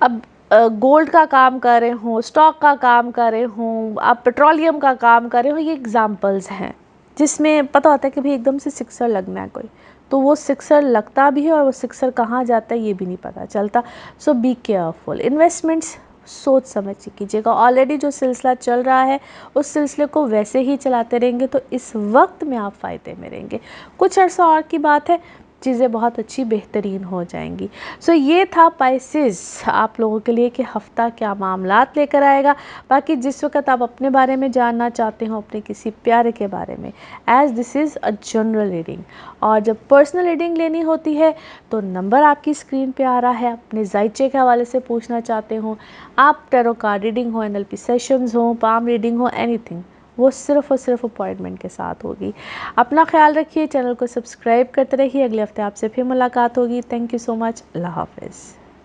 अब गोल्ड का काम कर रहे हो, स्टॉक का काम कर रहे हो, आप पेट्रोलियम का काम कर रहे हो, ये एग्ज़ाम्पल्स हैं जिसमें पता होता है कि भाई एकदम से सिक्सर लगना है कोई, तो वो सिक्सर लगता भी है और वो सिक्सर कहाँ जाता है ये भी नहीं पता चलता। सो बी केयरफुल। इन्वेस्टमेंट्स सोच समझ के कीजिएगा। ऑलरेडी जो सिलसिला चल रहा है उस सिलसिले को वैसे ही चलाते रहेंगे तो इस वक्त में आप फ़ायदे में रहेंगे। कुछ अर्सा और की बात है, चीज़ें बहुत अच्छी बेहतरीन हो जाएंगी। सो ये था पाइसेस आप लोगों के लिए कि हफ़्ता क्या मामलात लेकर आएगा। बाकी जिस वक्त आप अपने बारे में जानना चाहते हो, अपने किसी प्यारे के बारे में, as this is a general reading, और जब पर्सनल रीडिंग लेनी होती है तो नंबर आपकी स्क्रीन पे आ रहा है। अपने जायचे के हवाले से पूछना चाहते हो, आप टैरो कार्ड रीडिंग हो, NLP सेशंस हो, पाम रीडिंग हो, एनीथिंग, वो सिर्फ़ और सिर्फ अपॉइंटमेंट के साथ होगी। अपना ख्याल रखिए, चैनल को सब्सक्राइब करते रहिए। अगले हफ्ते आपसे फिर मुलाकात होगी। Thank you so much. अल्लाह हाफ़िज़।